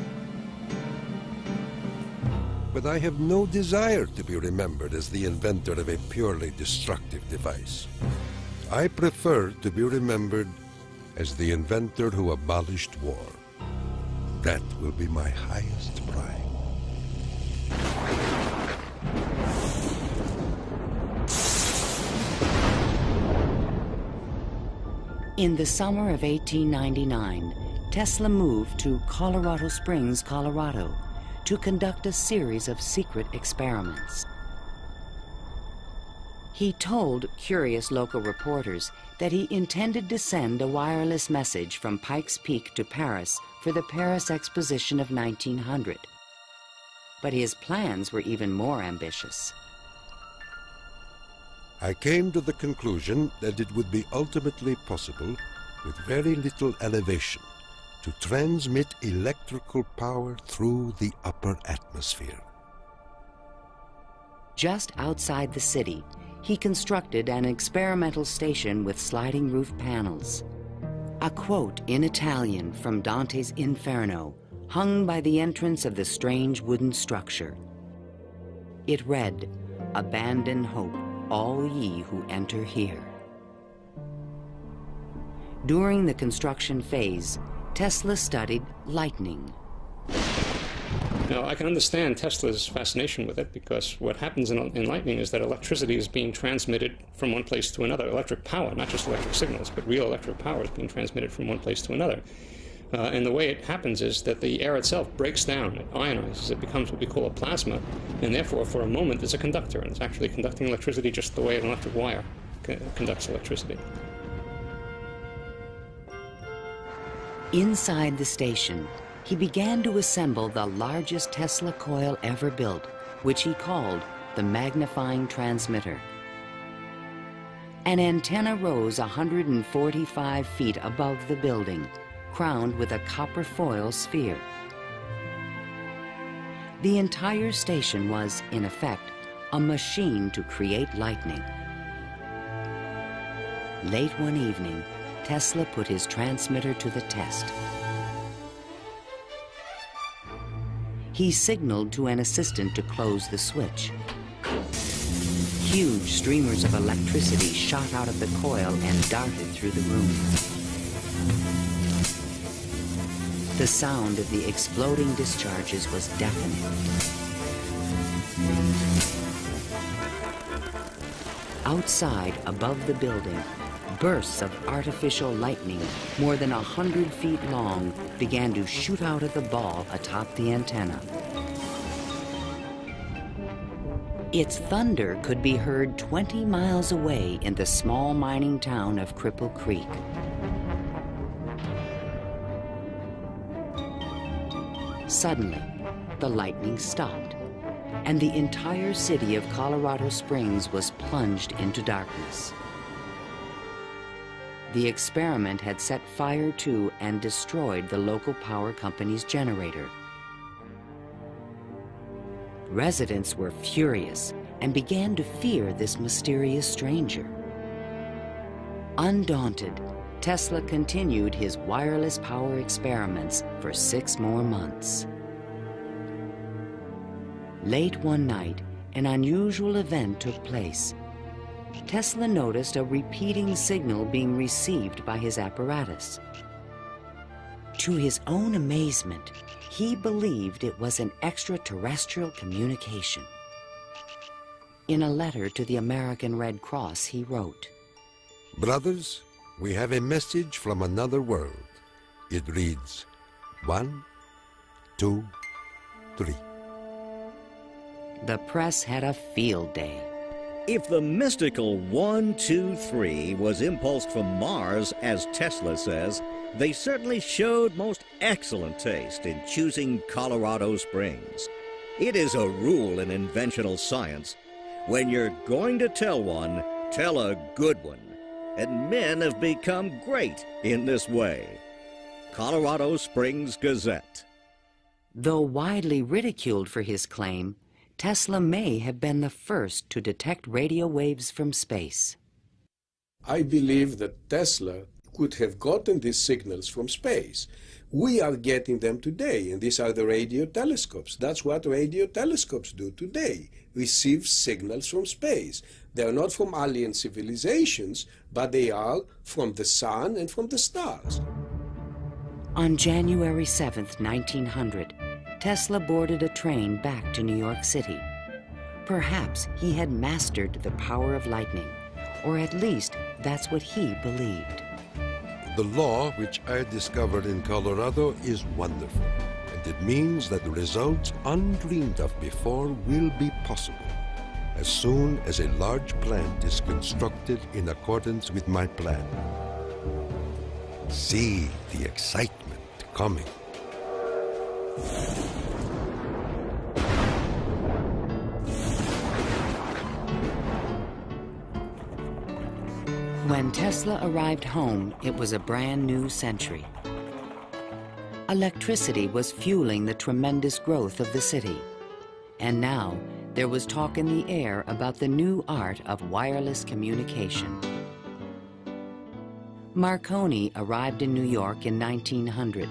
But I have no desire to be remembered as the inventor of a purely destructive device. I prefer to be remembered as the inventor who abolished war. That will be my highest pride. In the summer of 1899, Tesla moved to Colorado Springs, Colorado, to conduct a series of secret experiments. He told curious local reporters that he intended to send a wireless message from Pikes Peak to Paris for the Paris Exposition of 1900. But his plans were even more ambitious. I came to the conclusion that it would be ultimately possible, with very little elevation, to transmit electrical power through the upper atmosphere. Just outside the city, he constructed an experimental station with sliding roof panels. A quote in Italian from Dante's Inferno hung by the entrance of the strange wooden structure. It read, "Abandon hope, all ye who enter here." During the construction phase, Tesla studied lightning. Now, I can understand Tesla's fascination with it, because what happens in lightning is that electricity is being transmitted from one place to another. Electric power, not just electric signals, but real electric power is being transmitted from one place to another. And the way it happens is that the air itself breaks down, it ionizes, it becomes what we call a plasma, and therefore, for a moment, it's a conductor, and it's actually conducting electricity just the way an electric wire conducts electricity. Inside the station, he began to assemble the largest Tesla coil ever built, which he called the magnifying transmitter. An antenna rose 145 feet above the building, crowned with a copper foil sphere. The entire station was, in effect, a machine to create lightning. Late one evening, Tesla put his transmitter to the test. He signaled to an assistant to close the switch. Huge streamers of electricity shot out of the coil and darted through the room. The sound of the exploding discharges was deafening. Outside, above the building, bursts of artificial lightning, more than 100 feet long, began to shoot out of the ball atop the antenna. Its thunder could be heard 20 miles away in the small mining town of Cripple Creek. Suddenly, the lightning stopped, and the entire city of Colorado Springs was plunged into darkness. The experiment had set fire to and destroyed the local power company's generator. Residents were furious and began to fear this mysterious stranger. Undaunted, Tesla continued his wireless power experiments for 6 more months. Late one night, an unusual event took place. Tesla noticed a repeating signal being received by his apparatus. To his own amazement, he believed it was an extraterrestrial communication. In a letter to the American Red Cross, he wrote, "Brothers, we have a message from another world. It reads, 1, 2, 3. The press had a field day. If the mystical 1, 2, 3 was impulsed from Mars, as Tesla says, they certainly showed most excellent taste in choosing Colorado Springs. It is a rule in inventional science. When you're going to tell one, tell a good one. And men have become great in this way. Colorado Springs Gazette. Though widely ridiculed for his claim, Tesla may have been the first to detect radio waves from space. I believe that Tesla could have gotten these signals from space. We are getting them today, and these are the radio telescopes. That's what radio telescopes do today, receive signals from space. They are not from alien civilizations, but they are from the sun and from the stars. On January 7th, 1900, Tesla boarded a train back to New York City. Perhaps he had mastered the power of lightning, or at least that's what he believed. The law which I discovered in Colorado is wonderful, and it means that results undreamed of before will be possible. as soon as a large plant is constructed in accordance with my plan. See the excitement coming. When Tesla arrived home, it was a brand new century. Electricity was fueling the tremendous growth of the city. And now, there was talk in the air about the new art of wireless communication. Marconi arrived in New York in 1900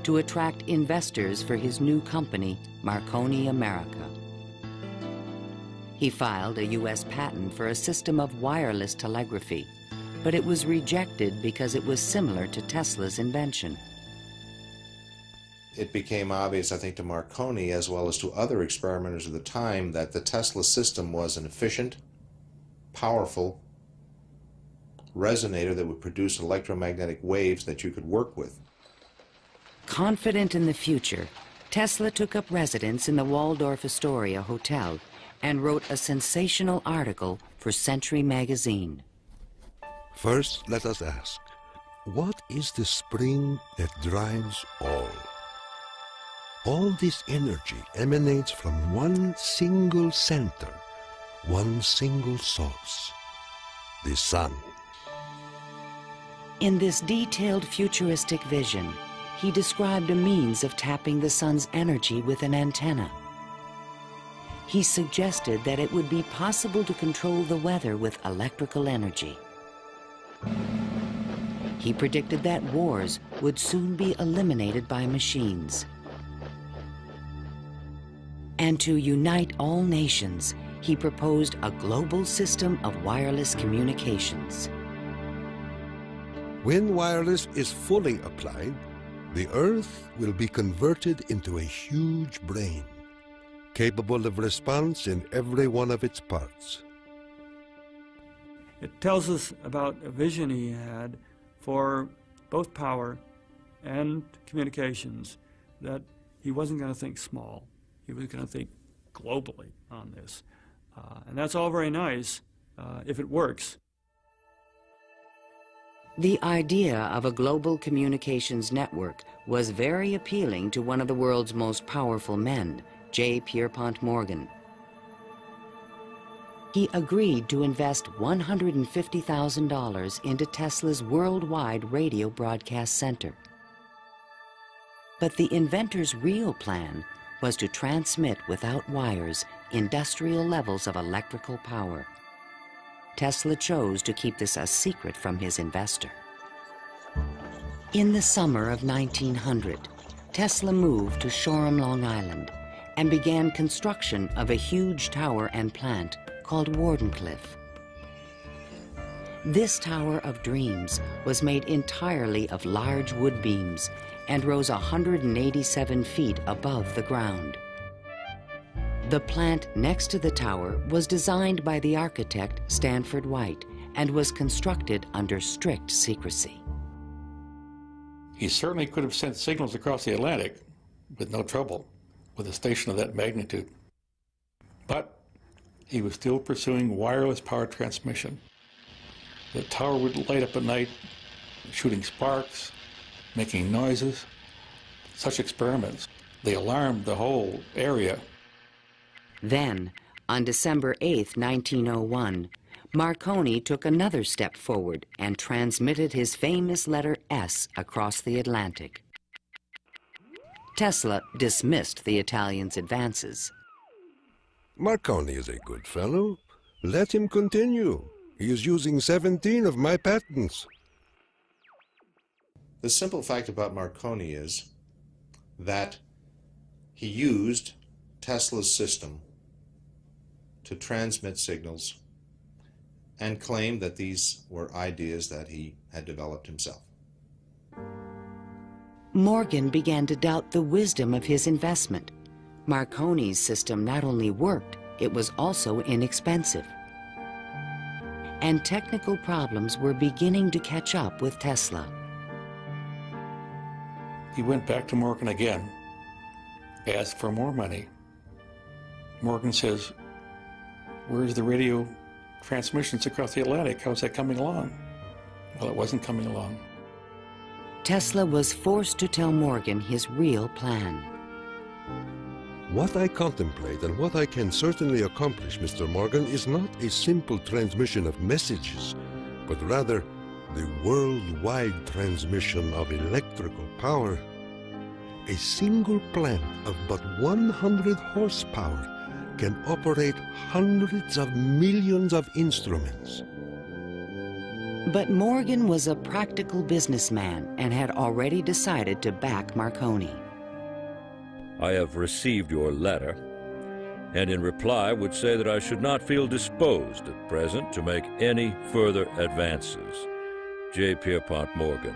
to attract investors for his new company, Marconi America. He filed a U.S. patent for a system of wireless telegraphy, but it was rejected because it was similar to Tesla's invention. It became obvious, I think, to Marconi as well as to other experimenters of the time that the Tesla system was an efficient, powerful resonator that would produce electromagnetic waves that you could work with. Confident in the future, Tesla took up residence in the Waldorf Astoria Hotel and wrote a sensational article for Century magazine. First, let us ask, what is the spring that drives all? All this energy emanates from one single center, one single source, the sun. In this detailed futuristic vision, he described a means of tapping the sun's energy with an antenna. He suggested that it would be possible to control the weather with electrical energy. He predicted that wars would soon be eliminated by machines. And to unite all nations, he proposed a global system of wireless communications. When wireless is fully applied, the Earth will be converted into a huge brain, capable of response in every one of its parts. It tells us about a vision he had for both power and communications, that he wasn't going to think small. He was going to think globally on this. And that's all very nice if it works. The idea of a global communications network was very appealing to one of the world's most powerful men, J. Pierpont Morgan. He agreed to invest $150,000 into Tesla's worldwide radio broadcast center. But the inventor's real plan was to transmit without wires industrial levels of electrical power. Tesla chose to keep this a secret from his investor. In the summer of 1900, Tesla moved to Shoreham, Long Island, and began construction of a huge tower and plant called Wardenclyffe. This Tower of Dreams was made entirely of large wood beams and rose 187 feet above the ground. The plant next to the tower was designed by the architect Stanford White and was constructed under strict secrecy. He certainly could have sent signals across the Atlantic with no trouble with a station of that magnitude. But he was still pursuing wireless power transmission. The tower would light up at night, shooting sparks, making noises. Such experiments, they alarmed the whole area. Then, on December 8, 1901, Marconi took another step forward and transmitted his famous letter S across the Atlantic. Tesla dismissed the Italian's advances. Marconi is a good fellow. Let him continue. He is using 17 of my patents. The simple fact about Marconi is that he used Tesla's system to transmit signals and claimed that these were ideas that he had developed himself. Morgan began to doubt the wisdom of his investment. Marconi's system not only worked, it was also inexpensive. And technical problems were beginning to catch up with Tesla. He went back to Morgan again, asked for more money. Morgan says, Where's the radio transmissions across the Atlantic? How's that coming along? Well, it wasn't coming along. Tesla was forced to tell Morgan his real plan. What I contemplate and what I can certainly accomplish, Mr. Morgan, is not a simple transmission of messages, but rather the worldwide transmission of electrical power. A single plant of but 100 horsepower can operate hundreds of millions of instruments. But Morgan was a practical businessman and had already decided to back Marconi. I have received your letter, and in reply would say that I should not feel disposed at present to make any further advances. J. Pierpont Morgan.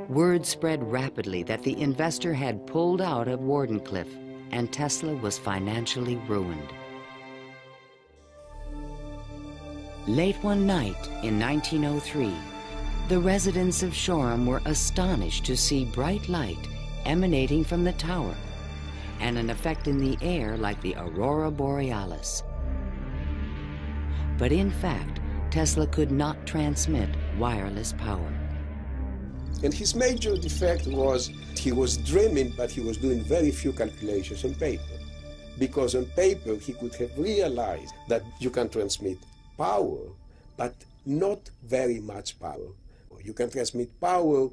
Word spread rapidly that the investor had pulled out of Wardenclyffe, and Tesla was financially ruined. Late one night in 1903, the residents of Shoreham were astonished to see bright light emanating from the tower and an effect in the air like the aurora borealis. But in fact, Tesla could not transmit wireless power. And his major defect was he was dreaming, but he was doing very few calculations on paper. Because on paper, he could have realized that you can transmit power, but not very much power. You can transmit power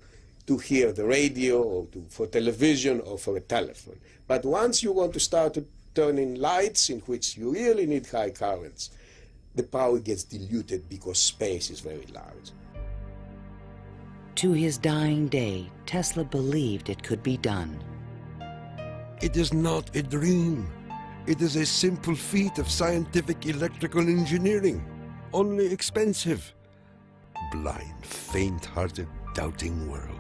to hear the radio or for television or for a telephone. But once you want to start turning lights in which you really need high currents, the power gets diluted because space is very large. To his dying day, Tesla believed it could be done. It is not a dream. It is a simple feat of scientific electrical engineering, only expensive. Blind, faint-hearted, doubting world.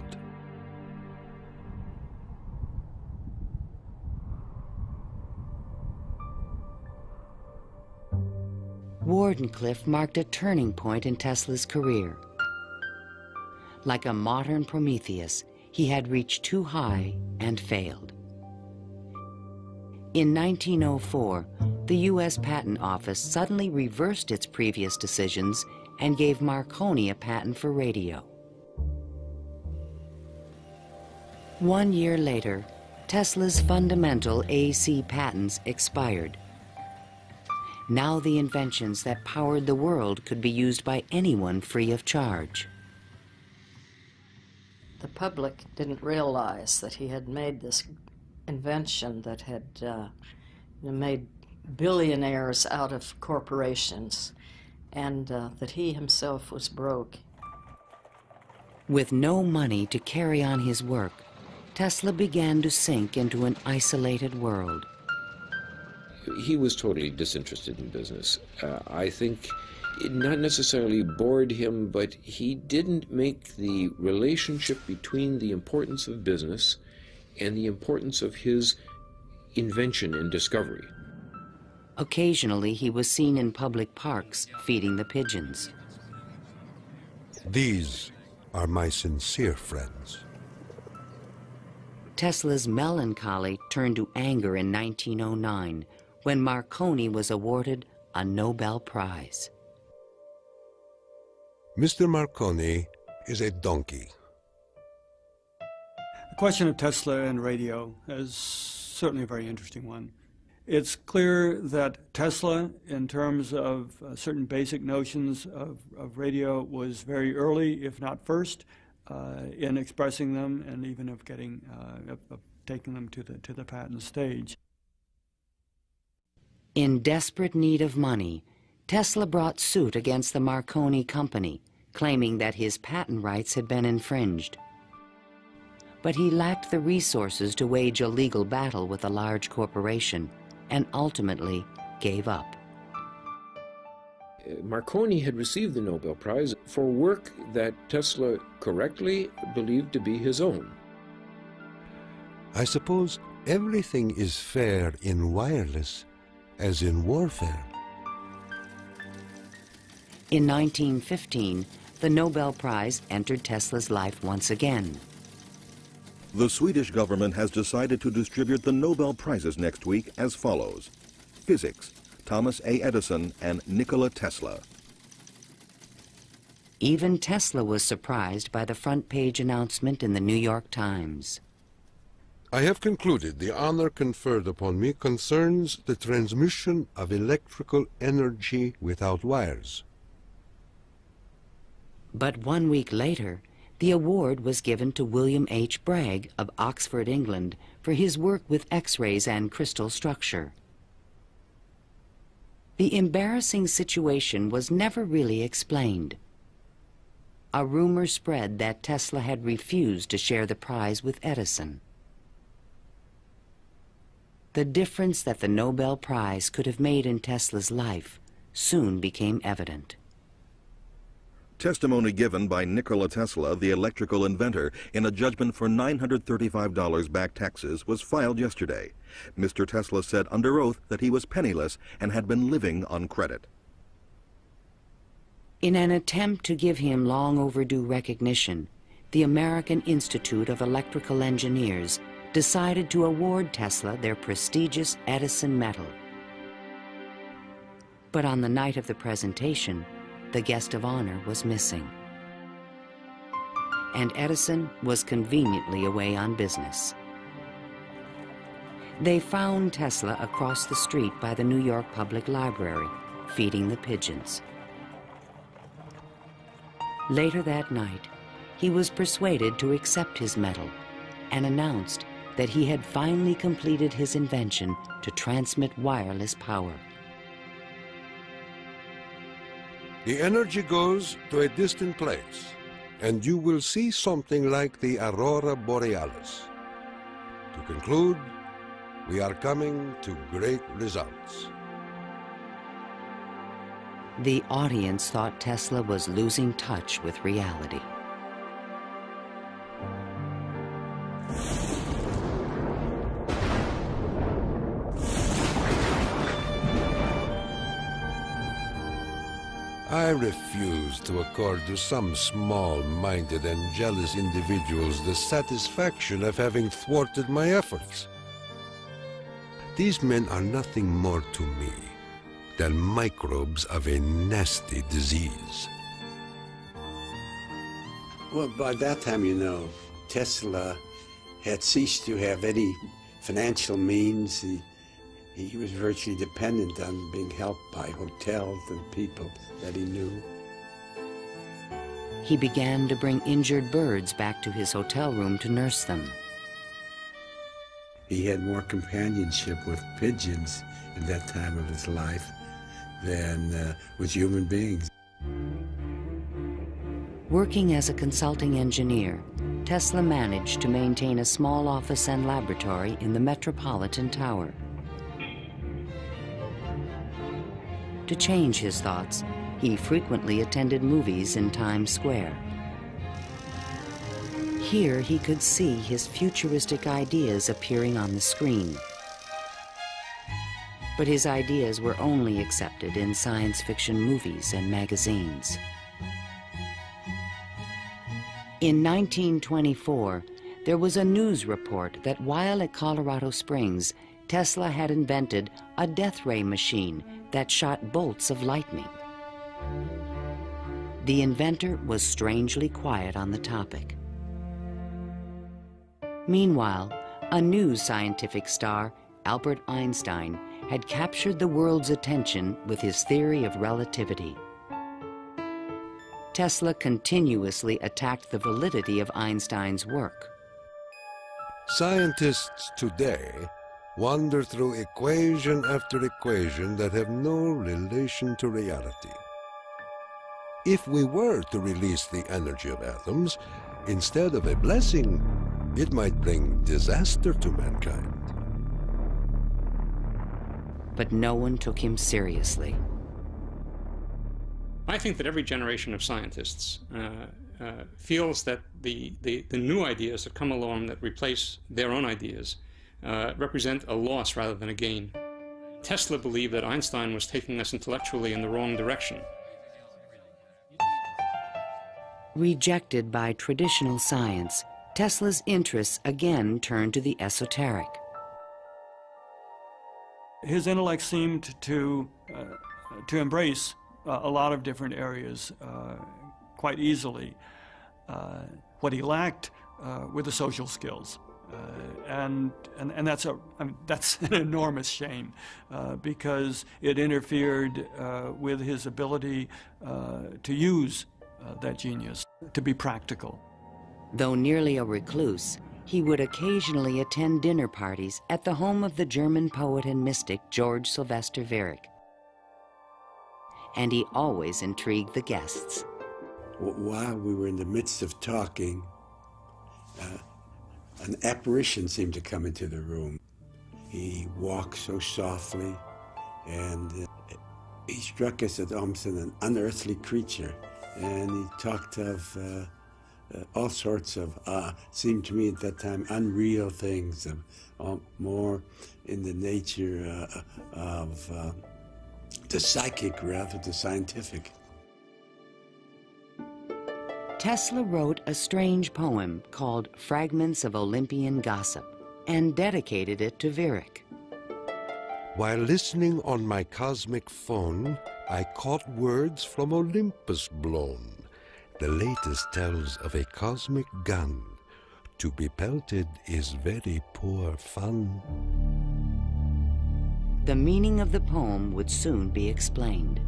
Wardenclyffe marked a turning point in Tesla's career. Like a modern Prometheus, he had reached too high and failed. In 1904, the U.S. Patent Office suddenly reversed its previous decisions and gave Marconi a patent for radio. 1 year later, Tesla's fundamental AC patents expired. Now the inventions that powered the world could be used by anyone free of charge. The public didn't realize that he had made this invention that had made billionaires out of corporations, and that he himself was broke. With no money to carry on his work, Tesla began to sink into an isolated world. He was totally disinterested in business. I think it not necessarily bored him, but he didn't make the relationship between the importance of business and the importance of his invention and discovery. Occasionally, he was seen in public parks feeding the pigeons. These are my sincere friends. Tesla's melancholy turned to anger in 1909 when Marconi was awarded a Nobel Prize. Mr. Marconi is a donkey. The question of Tesla and radio is certainly a very interesting one. It's clear that Tesla, in terms of certain basic notions of radio, was very early, if not first, in expressing them and even of getting of taking them to the patent stage. In desperate need of money, Tesla brought suit against the Marconi company, claiming that his patent rights had been infringed. But he lacked the resources to wage a legal battle with a large corporation, and ultimately gave up. Marconi had received the Nobel Prize for work that Tesla correctly believed to be his own. I suppose everything is fair in wireless as in warfare. In 1915, the Nobel Prize entered Tesla's life once again. The Swedish government has decided to distribute the Nobel Prizes next week as follows. Physics, Thomas A. Edison and Nikola Tesla. Even Tesla was surprised by the front-page announcement in the New York Times. I have concluded the honor conferred upon me concerns the transmission of electrical energy without wires. But 1 week later, the award was given to William H. Bragg of Oxford, England, for his work with X-rays and crystal structure. The embarrassing situation was never really explained. A rumor spread that Tesla had refused to share the prize with Edison. The difference that the Nobel Prize could have made in Tesla's life soon became evident. Testimony given by Nikola Tesla, the electrical inventor, in a judgment for $935 back taxes was filed yesterday. Mr. Tesla said under oath that he was penniless and had been living on credit. In an attempt to give him long overdue recognition, the American Institute of Electrical Engineers decided to award Tesla their prestigious Edison Medal. But on the night of the presentation, the guest of honor was missing. And Edison was conveniently away on business. They found Tesla across the street by the New York Public Library, feeding the pigeons. Later that night, he was persuaded to accept his medal and announced that he had finally completed his invention to transmit wireless power. The energy goes to a distant place, and you will see something like the aurora borealis. To conclude, we are coming to great results. The audience thought Tesla was losing touch with reality. I refuse to accord to some small-minded and jealous individuals the satisfaction of having thwarted my efforts. These men are nothing more to me than microbes of a nasty disease. Well, by that time, you know, Tesla had ceased to have any financial means. He was virtually dependent on being helped by hotels and people that he knew. He began to bring injured birds back to his hotel room to nurse them. He had more companionship with pigeons at that time of his life than with human beings. Working as a consulting engineer, Tesla managed to maintain a small office and laboratory in the Metropolitan Tower. To change his thoughts, he frequently attended movies in Times Square. Here he could see his futuristic ideas appearing on the screen. But his ideas were only accepted in science fiction movies and magazines. In 1924, there was a news report that while at Colorado Springs, Tesla had invented a death ray machine that shot bolts of lightning. The inventor was strangely quiet on the topic. Meanwhile, a new scientific star, Albert Einstein, had captured the world's attention with his theory of relativity. Tesla continuously attacked the validity of Einstein's work. Scientists today wander through equation after equation that have no relation to reality. If we were to release the energy of atoms, instead of a blessing, it might bring disaster to mankind. But no one took him seriously. I think that every generation of scientists feels that the new ideas that come along that replace their own ideas represent a loss rather than a gain. Tesla believed that Einstein was taking us intellectually in the wrong direction. Rejected by traditional science, Tesla's interests again turned to the esoteric. his intellect seemed to embrace a lot of different areas quite easily. What he lacked were the social skills. And that's an enormous shame because it interfered with his ability to use that genius, to be practical. Though nearly a recluse, he would occasionally attend dinner parties at the home of the German poet and mystic George Sylvester Viereck. And he always intrigued the guests. While we were in the midst of talking, an apparition seemed to come into the room. He walked so softly, and he struck us as almost an unearthly creature. And he talked of all sorts of, seemed to me at that time, unreal things, more in the nature of the psychic rather than the scientific. Tesla wrote a strange poem called Fragments of Olympian Gossip and dedicated it to Viereck. While listening on my cosmic phone, I caught words from Olympus blown. The latest tells of a cosmic gun. To be pelted is very poor fun. The meaning of the poem would soon be explained.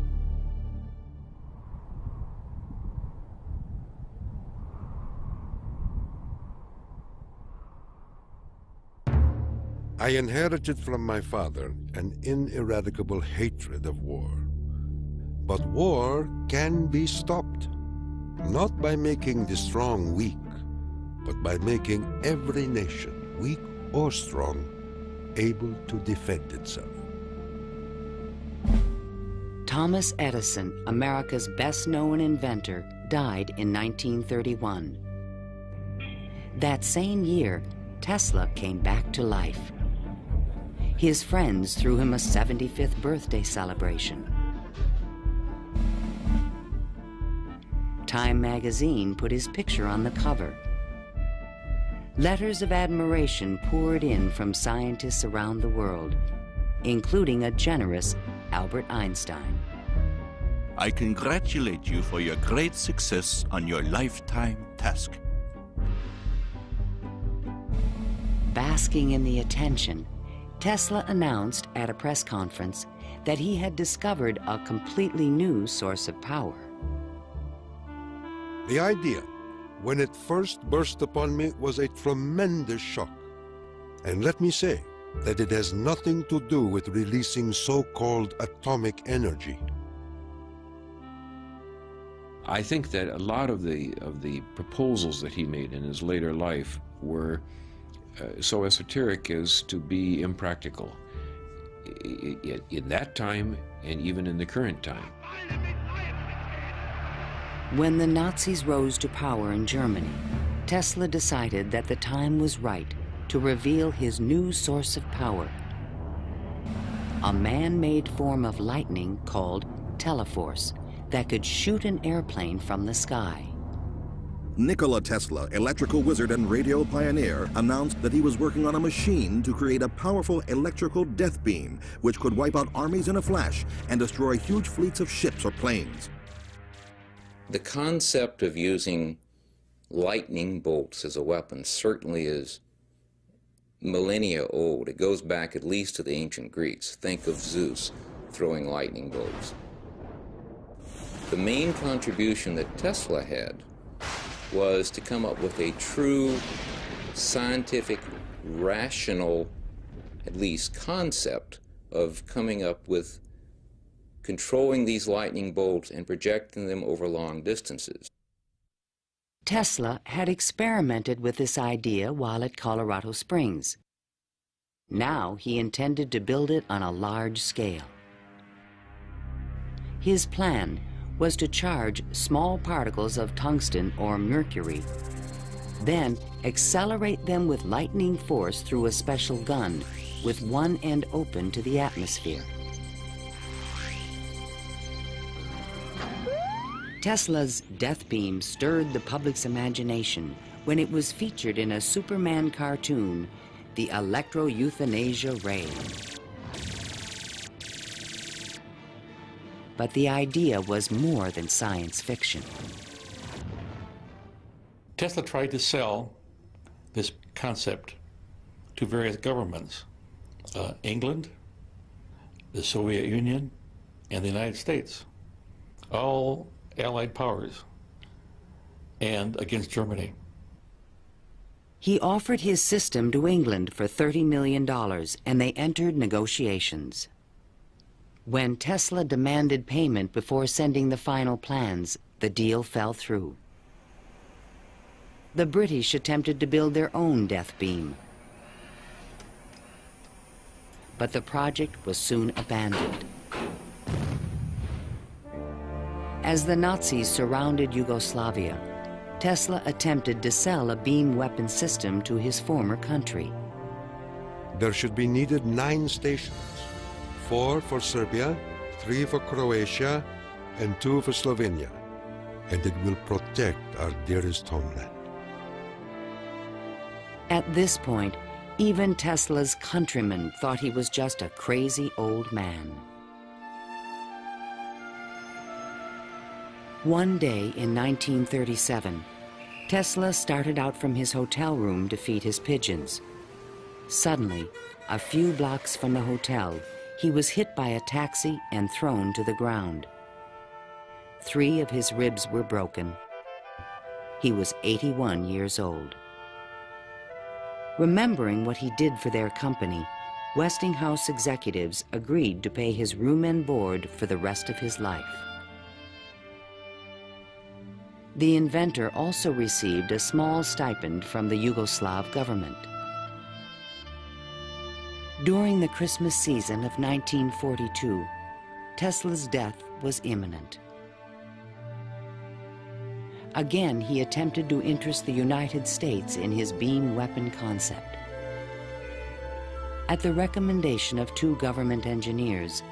I inherited from my father an ineradicable hatred of war. But war can be stopped, not by making the strong weak, but by making every nation, weak or strong, able to defend itself. Thomas Edison, America's best-known inventor, died in 1931. That same year, Tesla came back to life. His friends threw him a 75th birthday celebration. Time magazine put his picture on the cover. Letters of admiration poured in from scientists around the world, including a generous Albert Einstein. I congratulate you for your great success on your lifetime task. Basking in the attention, Tesla announced at a press conference that he had discovered a completely new source of power. The idea, when it first burst upon me, was a tremendous shock. And let me say that it has nothing to do with releasing so-called atomic energy. I think that a lot of the proposals that he made in his later life were so esoteric as to be impractical in that time and even in the current time. When the Nazis rose to power in Germany, Tesla decided that the time was right to reveal his new source of power, a man-made form of lightning called teleforce that could shoot an airplane from the sky. Nikola Tesla, electrical wizard and radio pioneer, announced that he was working on a machine to create a powerful electrical death beam which could wipe out armies in a flash and destroy huge fleets of ships or planes. The concept of using lightning bolts as a weapon certainly is millennia old. It goes back at least to the ancient Greeks. Think of Zeus throwing lightning bolts. The main contribution that Tesla had was to come up with a true scientific, rational, at least concept of coming up with controlling these lightning bolts and projecting them over long distances. Tesla had experimented with this idea while at Colorado Springs. Now he intended to build it on a large scale. His plan was to charge small particles of tungsten or mercury, then accelerate them with lightning force through a special gun with one end open to the atmosphere. Tesla's death beam stirred the public's imagination when it was featured in a Superman cartoon, the electro-euthanasia ray. but the idea was more than science fiction. Tesla tried to sell this concept to various governments, England, the Soviet Union, and the United States, all Allied powers, and against Germany. He offered his system to England for $30 million, and they entered negotiations. When Tesla demanded payment before sending the final plans, the deal fell through. The British attempted to build their own death beam, but the project was soon abandoned. As the Nazis surrounded Yugoslavia, Tesla attempted to sell a beam weapon system to his former country. There should be needed 9 stations, 4 for Serbia, 3 for Croatia, and 2 for Slovenia, and it will protect our dearest homeland. At this point, even Tesla's countrymen thought he was just a crazy old man. One day in 1937, Tesla started out from his hotel room to feed his pigeons. Suddenly, a few blocks from the hotel, he was hit by a taxi and thrown to the ground. 3 of his ribs were broken. He was 81 years old. Remembering what he did for their company, Westinghouse executives agreed to pay his room and board for the rest of his life. The inventor also received a small stipend from the Yugoslav government. During the Christmas season of 1942, Tesla's death was imminent. Again, he attempted to interest the United States in his beam weapon concept. At the recommendation of 2 government engineers,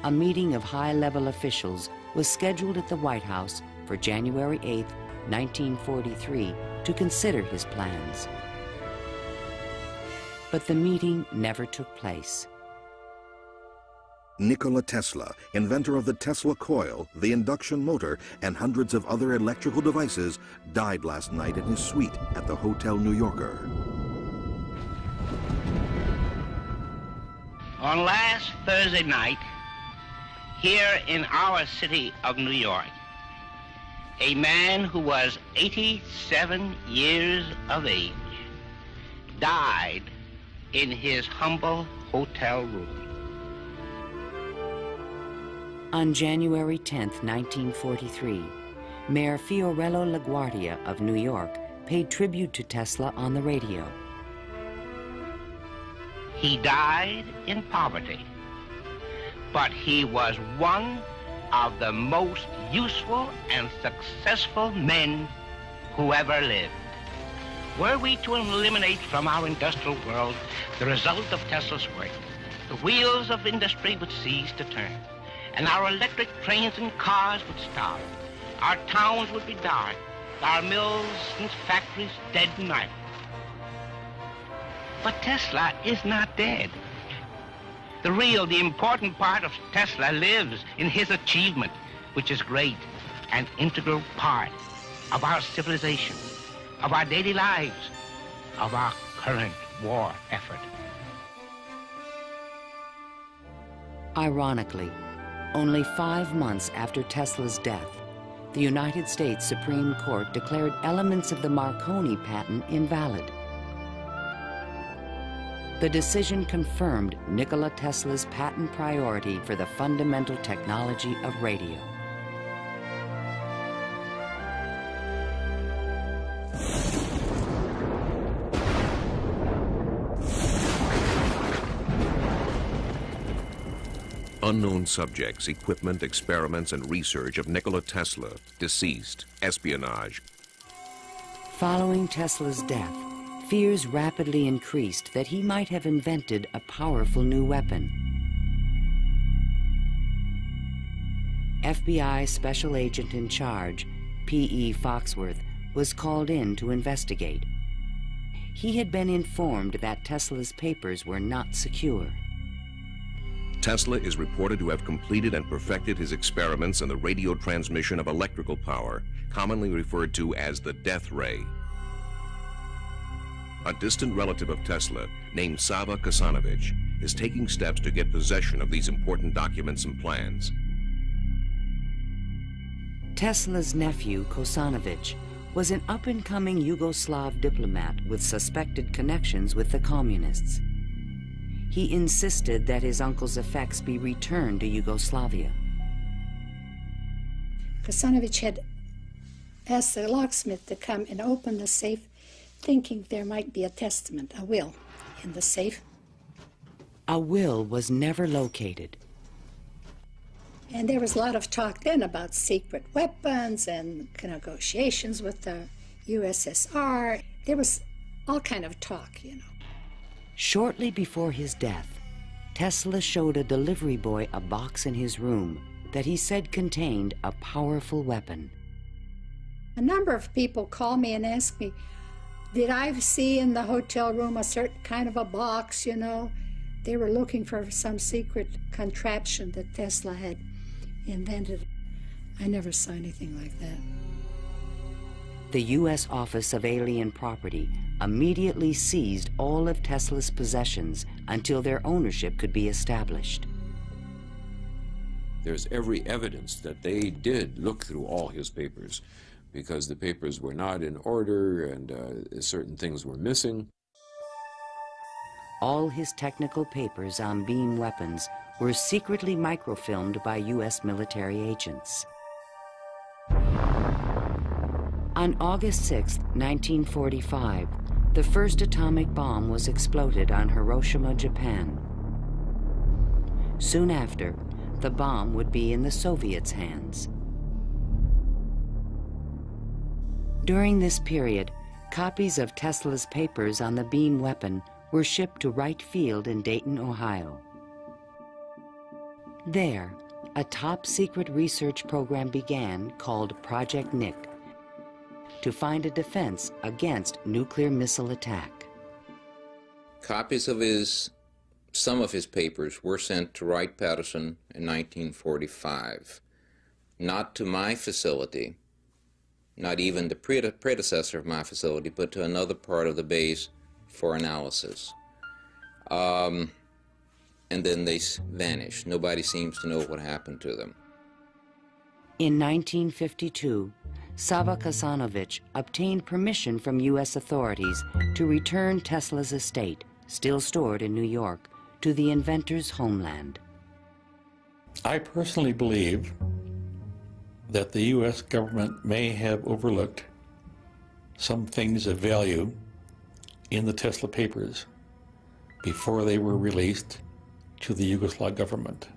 a meeting of high-level officials was scheduled at the White House for January 8, 1943, to consider his plans. But the meeting never took place. Nikola Tesla, inventor of the Tesla coil, the induction motor, and hundreds of other electrical devices, died last night in his suite at the Hotel New Yorker. On last Thursday night, here in our city of New York, a man who was 87 years of age died in his humble hotel room. On January 10, 1943, Mayor Fiorello LaGuardia of New York paid tribute to Tesla on the radio. He died in poverty, but he was one of the most useful and successful men who ever lived. Were we to eliminate from our industrial world the result of Tesla's work, the wheels of industry would cease to turn, and our electric trains and cars would stop. Our towns would be dark, our mills and factories dead and idle. But Tesla is not dead. The important part of Tesla lives in his achievement, which is great, an integral part of our civilization, of our daily lives, of our current war effort. Ironically, only 5 months after Tesla's death, the United States Supreme Court declared elements of the Marconi patent invalid. The decision confirmed Nikola Tesla's patent priority for the fundamental technology of radio. Unknown subjects, equipment, experiments, and research of Nikola Tesla, deceased, espionage. Following Tesla's death, fears rapidly increased that he might have invented a powerful new weapon. FBI Special Agent in Charge, P.E. Foxworth, was called in to investigate. He had been informed that Tesla's papers were not secure. Tesla is reported to have completed and perfected his experiments in the radio transmission of electrical power, commonly referred to as the death ray. A distant relative of Tesla, named Sava Kasanovich, is taking steps to get possession of these important documents and plans. Tesla's nephew, Kosanovich, was an up-and-coming Yugoslav diplomat with suspected connections with the communists. He insisted that his uncle's effects be returned to Yugoslavia. Kosanovich had asked the locksmith to come and open the safe, thinking there might be a testament, a will, in the safe. A will was never located. And there was a lot of talk then about secret weapons and negotiations with the USSR. There was all kind of talk, you know. Shortly before his death, Tesla showed a delivery boy a box in his room that he said contained a powerful weapon. A number of people called me and asked me, did I see in the hotel room a certain kind of a box, you know? They were looking for some secret contraption that Tesla had invented. I never saw anything like that. The U.S. Office of Alien Property immediately seized all of Tesla's possessions until their ownership could be established. There's every evidence that they did look through all his papers, because the papers were not in order and certain things were missing. All his technical papers on beam weapons were secretly microfilmed by U.S. military agents. On August 6, 1945, the first atomic bomb was exploded on Hiroshima, Japan. Soon after, the bomb would be in the Soviets' hands. During this period, copies of Tesla's papers on the beam weapon were shipped to Wright Field in Dayton, Ohio. There, a top-secret research program began called Project Nick to find a defense against nuclear missile attack. Copies of some of his papers were sent to Wright-Patterson in 1945. Not to my facility, not even the predecessor of my facility, but to another part of the base for analysis. And then they vanished. Nobody seems to know what happened to them. In 1952, Sava Kasanovich obtained permission from U.S. authorities to return Tesla's estate, still stored in New York, to the inventor's homeland. I personally believe that the U.S. government may have overlooked some things of value in the Tesla papers before they were released to the Yugoslav government.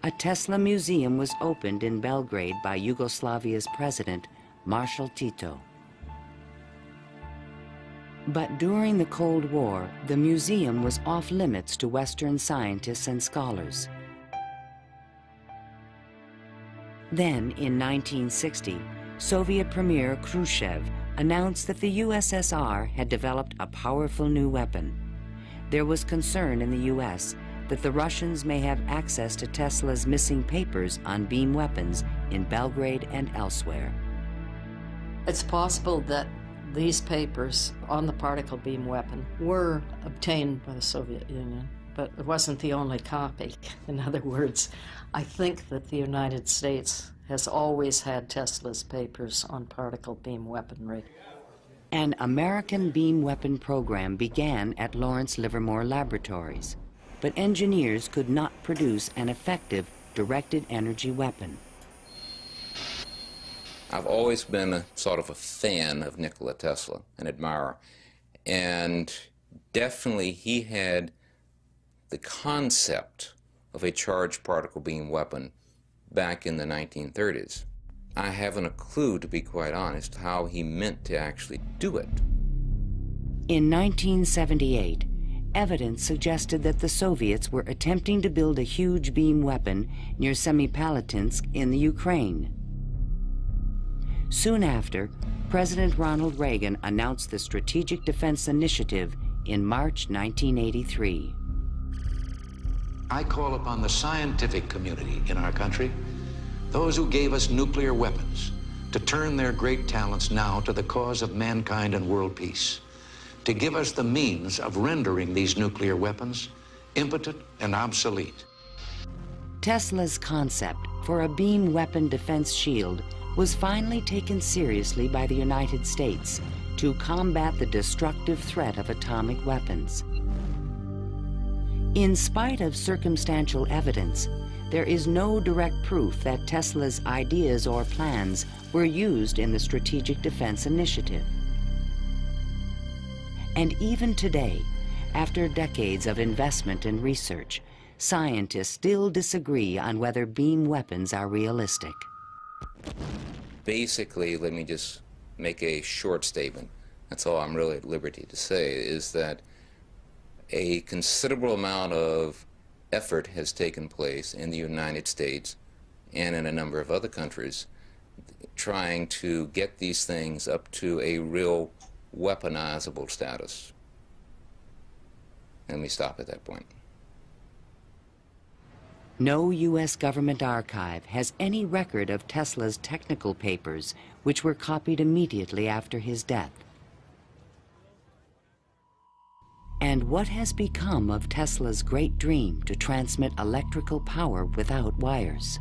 A Tesla museum was opened in Belgrade by Yugoslavia's president, Marshal Tito. But during the Cold War, the museum was off limits to Western scientists and scholars. Then, in 1960, Soviet Premier Khrushchev announced that the USSR had developed a powerful new weapon. There was concern in the U.S. that the Russians may have access to Tesla's missing papers on beam weapons in Belgrade and elsewhere. It's possible that these papers on the particle beam weapon were obtained by the Soviet Union, but it wasn't the only copy. In other words, I think that the United States has always had Tesla's papers on particle beam weaponry. An American beam weapon program began at Lawrence Livermore Laboratories, but engineers could not produce an effective directed energy weapon. I've always been a sort of a fan of Nikola Tesla, an admirer, and definitely he had the concept of a charged particle beam weapon back in the 1930s. I haven't a clue, to be quite honest, how he meant to actually do it. In 1978, evidence suggested that the Soviets were attempting to build a huge beam weapon near Semipalatinsk in the Ukraine. Soon after, President Ronald Reagan announced the Strategic Defense Initiative in March 1983. I call upon the scientific community in our country, those who gave us nuclear weapons, to turn their great talents now to the cause of mankind and world peace, to give us the means of rendering these nuclear weapons impotent and obsolete. Tesla's concept for a beam weapon defense shield was finally taken seriously by the United States to combat the destructive threat of atomic weapons. In spite of circumstantial evidence, there is no direct proof that Tesla's ideas or plans were used in the Strategic Defense Initiative. And even today, after decades of investment and research, scientists still disagree on whether beam weapons are realistic. Basically, let me just make a short statement. That's all I'm really at liberty to say, is that a considerable amount of effort has taken place in the United States and in a number of other countries trying to get these things up to a real weaponizable status. Let me stop at that point. No U.S. government archive has any record of Tesla's technical papers, which were copied immediately after his death. And what has become of Tesla's great dream to transmit electrical power without wires?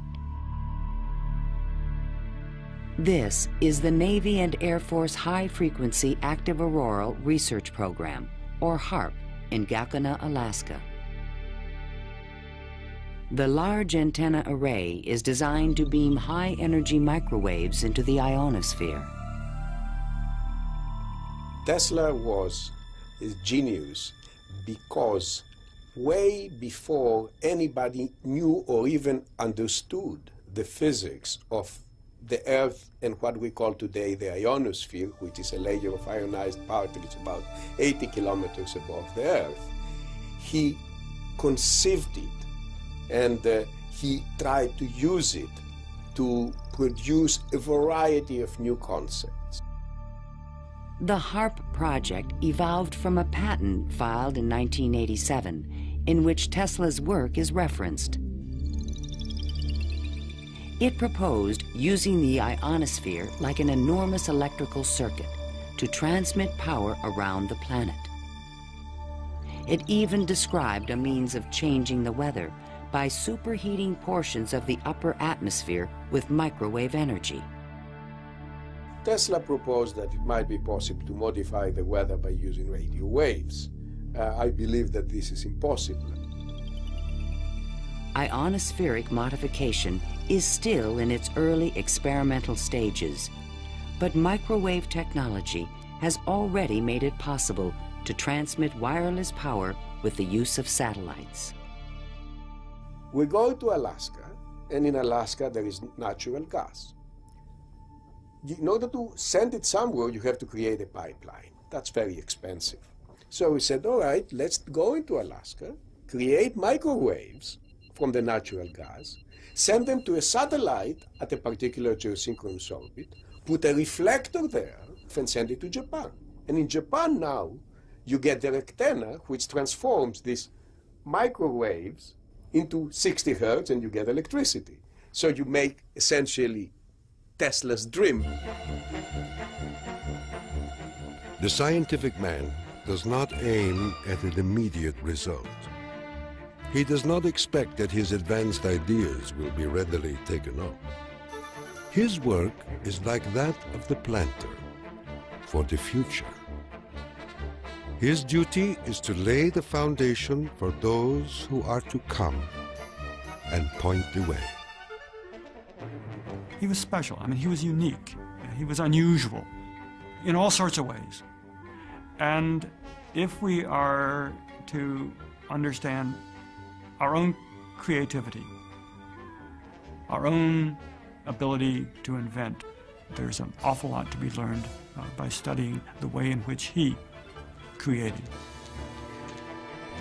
This is the Navy and Air Force High Frequency Active Auroral Research Program, or HAARP, in Gakona, Alaska. The large antenna array is designed to beam high-energy microwaves into the ionosphere. Tesla was a genius because way before anybody knew or even understood the physics of the Earth and what we call today the ionosphere, which is a layer of ionized particles about 80 kilometers above the Earth, he conceived it and he tried to use it to produce a variety of new concepts. The HAARP project evolved from a patent filed in 1987 in which Tesla's work is referenced. It proposed using the ionosphere like an enormous electrical circuit to transmit power around the planet. It even described a means of changing the weather by superheating portions of the upper atmosphere with microwave energy. Tesla proposed that it might be possible to modify the weather by using radio waves. I believe that this is impossible. Ionospheric modification is still in its early experimental stages, but microwave technology has already made it possible to transmit wireless power with the use of satellites. We go to Alaska, and in Alaska there is natural gas. In order to send it somewhere, you have to create a pipeline. That's very expensive. So we said, all right, let's go into Alaska, create microwaves from the natural gas, send them to a satellite at a particular geosynchronous orbit, put a reflector there, and send it to Japan. And in Japan now, you get the antenna, which transforms these microwaves into 60 hertz, and you get electricity. So you make essentially Tesla's dream. The scientific man does not aim at an immediate result. He does not expect that his advanced ideas will be readily taken up. His work is like that of the planter for the future. His duty is to lay the foundation for those who are to come and point the way. He was special. I mean, he was unique. He was unusual in all sorts of ways. And if we are to understand our own creativity, our own ability to invent, there's an awful lot to be learned by studying the way in which he created.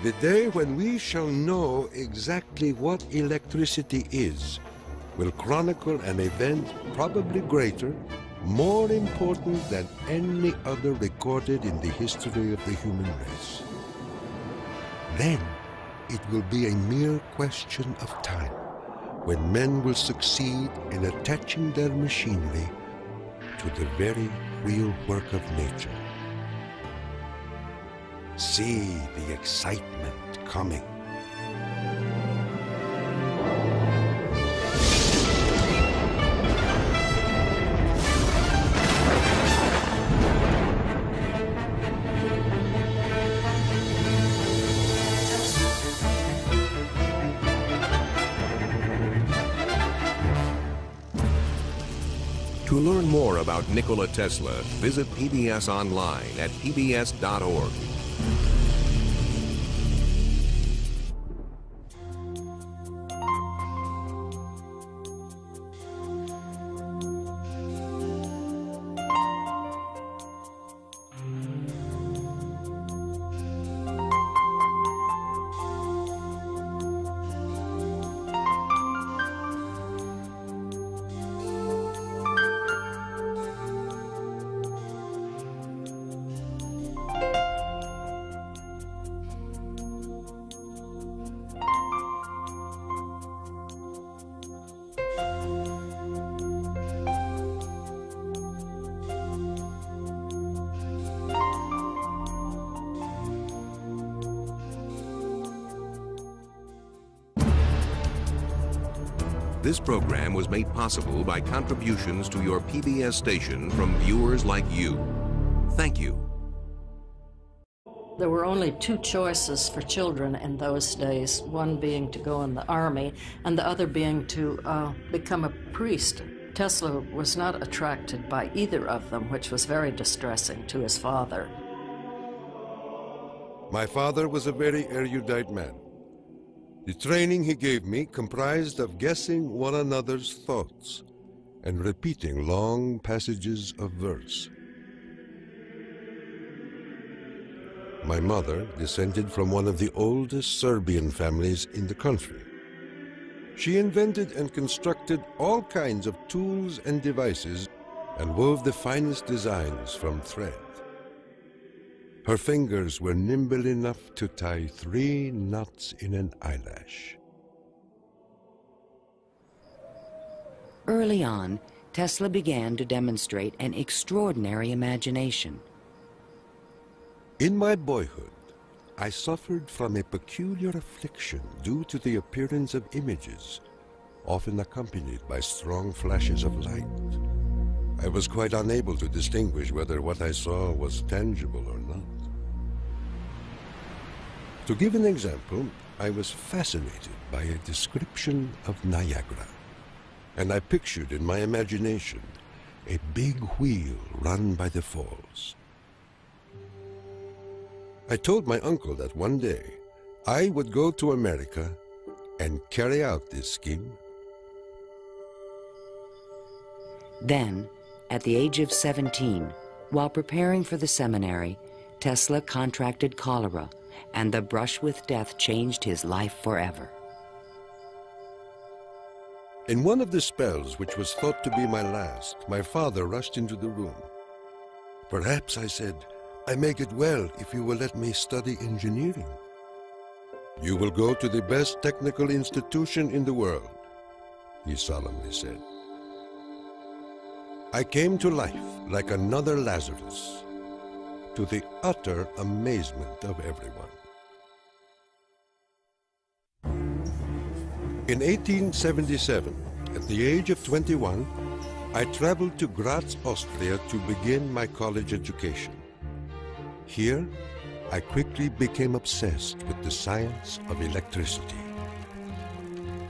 The day when we shall know exactly what electricity is will chronicle an event probably greater, more important than any other recorded in the history of the human race. Then it will be a mere question of time when men will succeed in attaching their machinery to the very real work of nature. See the excitement coming. To learn more about Nikola Tesla, visit PBS online at pbs.org. This program was made possible by contributions to your PBS station from viewers like you. Thank you. There were only two choices for children in those days, one being to go in the army and the other being to become a priest. Tesla was not attracted by either of them, which was very distressing to his father. My father was a very erudite man. The training he gave me comprised of guessing one another's thoughts and repeating long passages of verse. My mother descended from one of the oldest Serbian families in the country. She invented and constructed all kinds of tools and devices and wove the finest designs from thread. Her fingers were nimble enough to tie 3 knots in an eyelash. Early on, Tesla began to demonstrate an extraordinary imagination. In my boyhood, I suffered from a peculiar affliction due to the appearance of images, often accompanied by strong flashes of light. I was quite unable to distinguish whether what I saw was tangible or not. To give an example, I was fascinated by a description of Niagara, and I pictured in my imagination a big wheel run by the falls. I told my uncle that one day I would go to America and carry out this scheme. Then, at the age of 17, while preparing for the seminary, Tesla contracted cholera, and the brush with death changed his life forever. In one of the spells, which was thought to be my last, my father rushed into the room. "Perhaps," I said, "I may get well if you will let me study engineering." "You will go to the best technical institution in the world," he solemnly said. I came to life like another Lazarus, to the utter amazement of everyone. In 1877, at the age of 21, I traveled to Graz, Austria to begin my college education. Here, I quickly became obsessed with the science of electricity.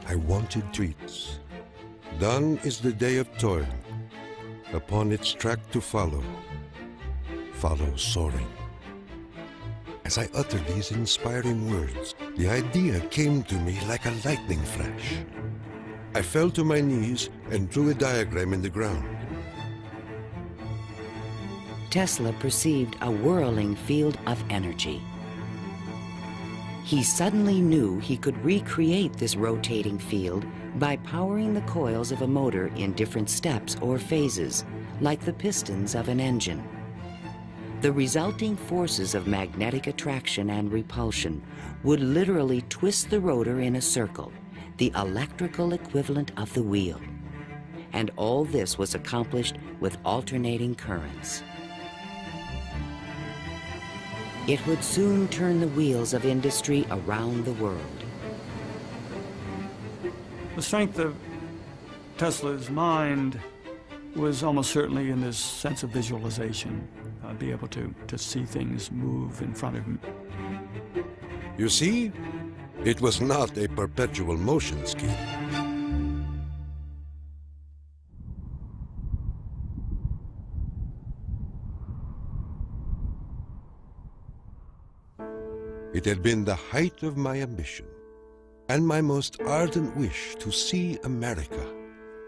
I wanted treats. Done is the day of toil. Upon its track to follow soaring. As I uttered these inspiring words, the idea came to me like a lightning flash. I fell to my knees and drew a diagram in the ground. Tesla perceived a whirling field of energy. He suddenly knew he could recreate this rotating field by powering the coils of a motor in different steps or phases, like the pistons of an engine. The resulting forces of magnetic attraction and repulsion would literally twist the rotor in a circle, the electrical equivalent of the wheel. And all this was accomplished with alternating currents. It would soon turn the wheels of industry around the world. The strength of Tesla's mind was almost certainly in this sense of visualization, be able to see things move in front of him. You see, it was not a perpetual motion scheme. It had been the height of my ambition and my most ardent wish to see America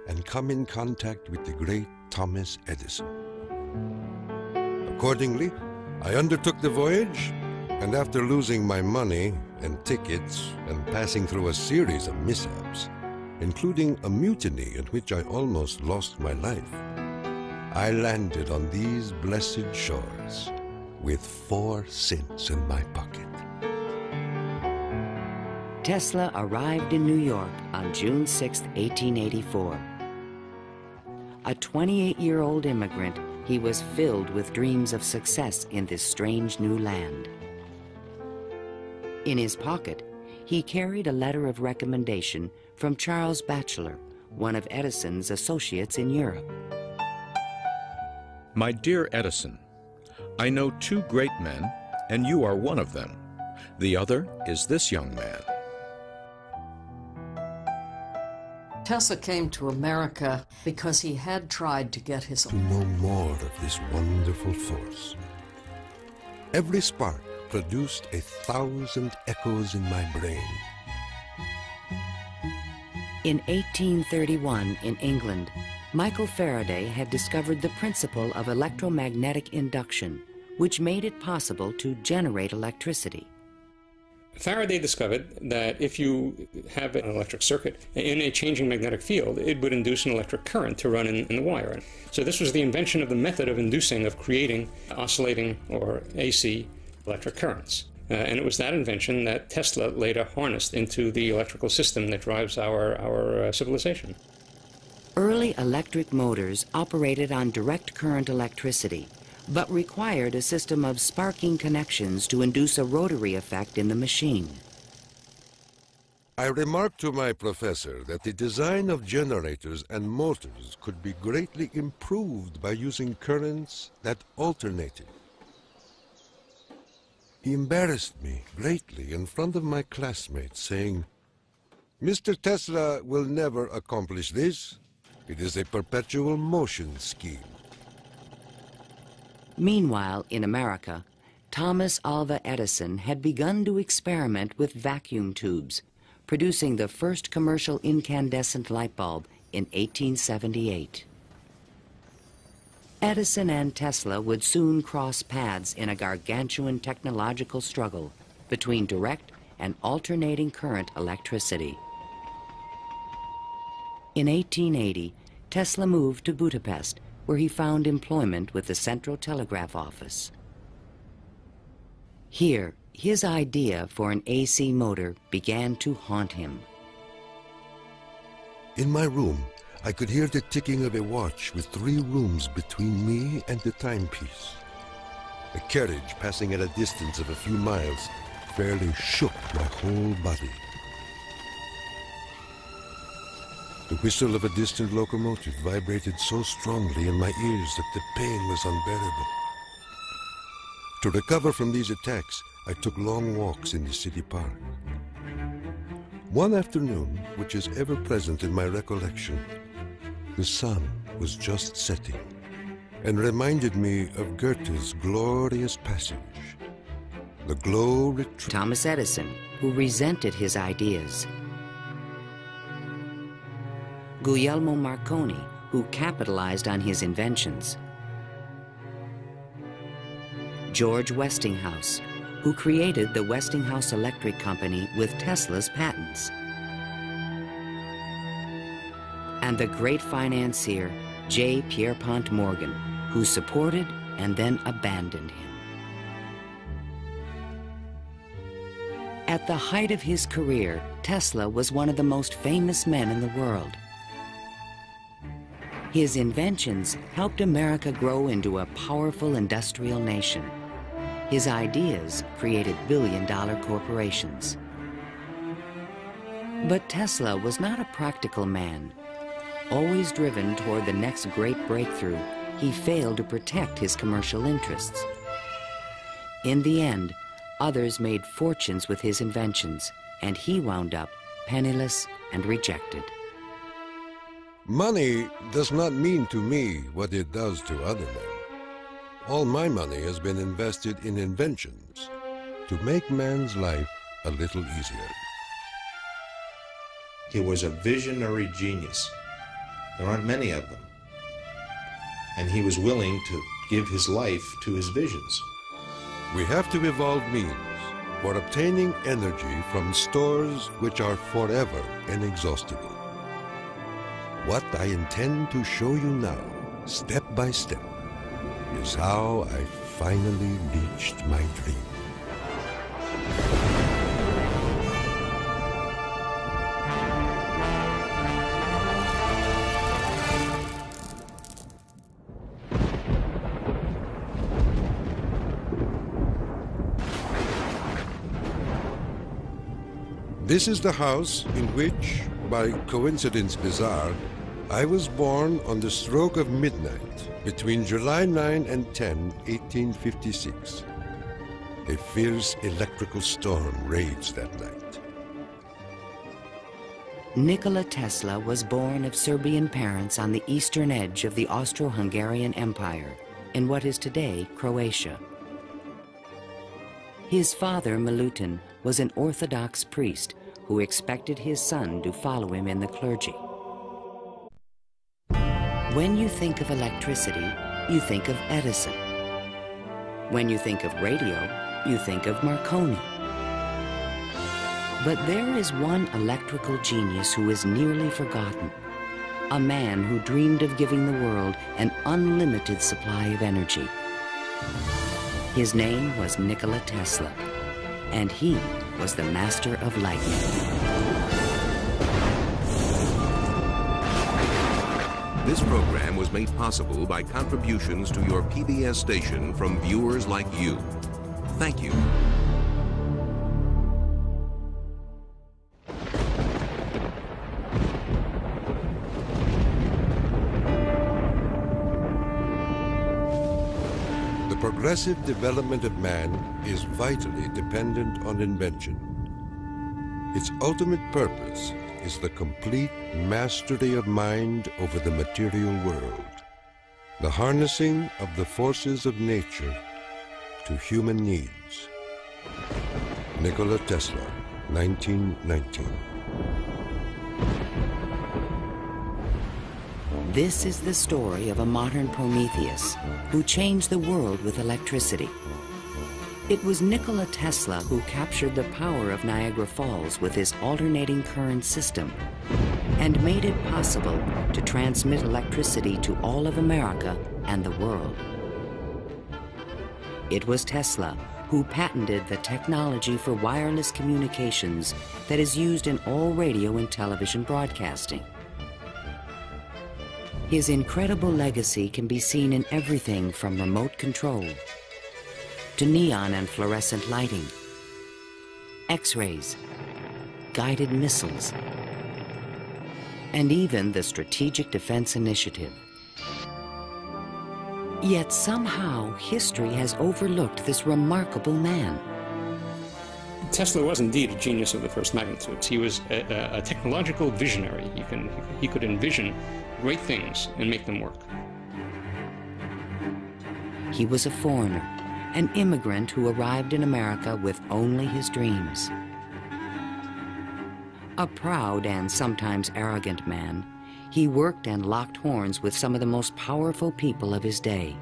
and come in contact with the great Thomas Edison. Accordingly, I undertook the voyage, and after losing my money and tickets and passing through a series of mishaps, including a mutiny in which I almost lost my life, I landed on these blessed shores with 4 cents in my pocket. Tesla arrived in New York on June 6, 1884. A 28-year-old immigrant, he was filled with dreams of success in this strange new land. In his pocket, he carried a letter of recommendation from Charles Batchelor, one of Edison's associates in Europe. My dear Edison, I know 2 great men, and you are one of them. The other is this young man. Tesla came to America because he had tried to get his... To know more of this wonderful force. Every spark produced 1,000 echoes in my brain. In 1831, in England, Michael Faraday had discovered the principle of electromagnetic induction, which made it possible to generate electricity. Faraday discovered that if you have an electric circuit in a changing magnetic field, it would induce an electric current to run in the wire. So this was the invention of the method of inducing, of creating oscillating or AC electric currents. And it was that invention that Tesla later harnessed into the electrical system that drives our civilization. Early electric motors operated on direct current electricity, but required a system of sparking connections to induce a rotary effect in the machine. I remarked to my professor that the design of generators and motors could be greatly improved by using currents that alternated. He embarrassed me greatly in front of my classmates, saying, "Mr. Tesla will never accomplish this. It is a perpetual motion scheme." Meanwhile, in America, Thomas Alva Edison had begun to experiment with vacuum tubes, producing the first commercial incandescent light bulb in 1878. Edison and Tesla would soon cross paths in a gargantuan technological struggle between direct and alternating current electricity. In 1880, Tesla moved to Budapest, where he found employment with the Central Telegraph Office. Here, his idea for an AC motor began to haunt him. In my room, I could hear the ticking of a watch with 3 rooms between me and the timepiece. A carriage passing at a distance of a few miles fairly shook my whole body. The whistle of a distant locomotive vibrated so strongly in my ears that the pain was unbearable. To recover from these attacks, I took long walks in the city park. One afternoon, which is ever present in my recollection, the sun was just setting and reminded me of Goethe's glorious passage. The glow Thomas Edison, who resented his ideas. Guglielmo Marconi, who capitalized on his inventions. George Westinghouse, who created the Westinghouse Electric Company with Tesla's patents. And the great financier, J. Pierpont Morgan, who supported and then abandoned him. At the height of his career, Tesla was one of the most famous men in the world. His inventions helped America grow into a powerful industrial nation. His ideas created billion-dollar corporations. But Tesla was not a practical man. Always driven toward the next great breakthrough, he failed to protect his commercial interests. In the end, others made fortunes with his inventions, and he wound up penniless and rejected. Money does not mean to me what it does to other men. All my money has been invested in inventions to make man's life a little easier. He was a visionary genius. There aren't many of them. And he was willing to give his life to his visions. We have to evolve means for obtaining energy from stores which are forever inexhaustible. What I intend to show you now, step by step, is how I finally reached my dream. This is the house in which, by coincidence bizarre, I was born on the stroke of midnight between July 9 and 10, 1856. A fierce electrical storm raged that night. Nikola Tesla was born of Serbian parents on the eastern edge of the Austro-Hungarian Empire, in what is today Croatia. His father, Milutin, was an Orthodox priest who expected his son to follow him in the clergy. When you think of electricity, you think of Edison. When you think of radio, you think of Marconi. But there is one electrical genius who is nearly forgotten, a man who dreamed of giving the world an unlimited supply of energy. His name was Nikola Tesla, and he was the master of lightning. This program was made possible by contributions to your PBS station from viewers like you. Thank you. The progressive development of man is vitally dependent on invention. Its ultimate purpose is the complete mastery of mind over the material world, the harnessing of the forces of nature to human needs. Nikola Tesla, 1919. This is the story of a modern Prometheus who changed the world with electricity. It was Nikola Tesla who captured the power of Niagara Falls with his alternating current system and made it possible to transmit electricity to all of America and the world. It was Tesla who patented the technology for wireless communications that is used in all radio and television broadcasting. His incredible legacy can be seen in everything from remote control to neon and fluorescent lighting, X-rays, guided missiles, and even the Strategic Defense Initiative. Yet somehow history has overlooked this remarkable man. Tesla was indeed a genius of the first magnitude. He was a technological visionary. He could envision great things and make them work. He was a foreigner, an immigrant who arrived in America with only his dreams. A proud and sometimes arrogant man, he worked and locked horns with some of the most powerful people of his day.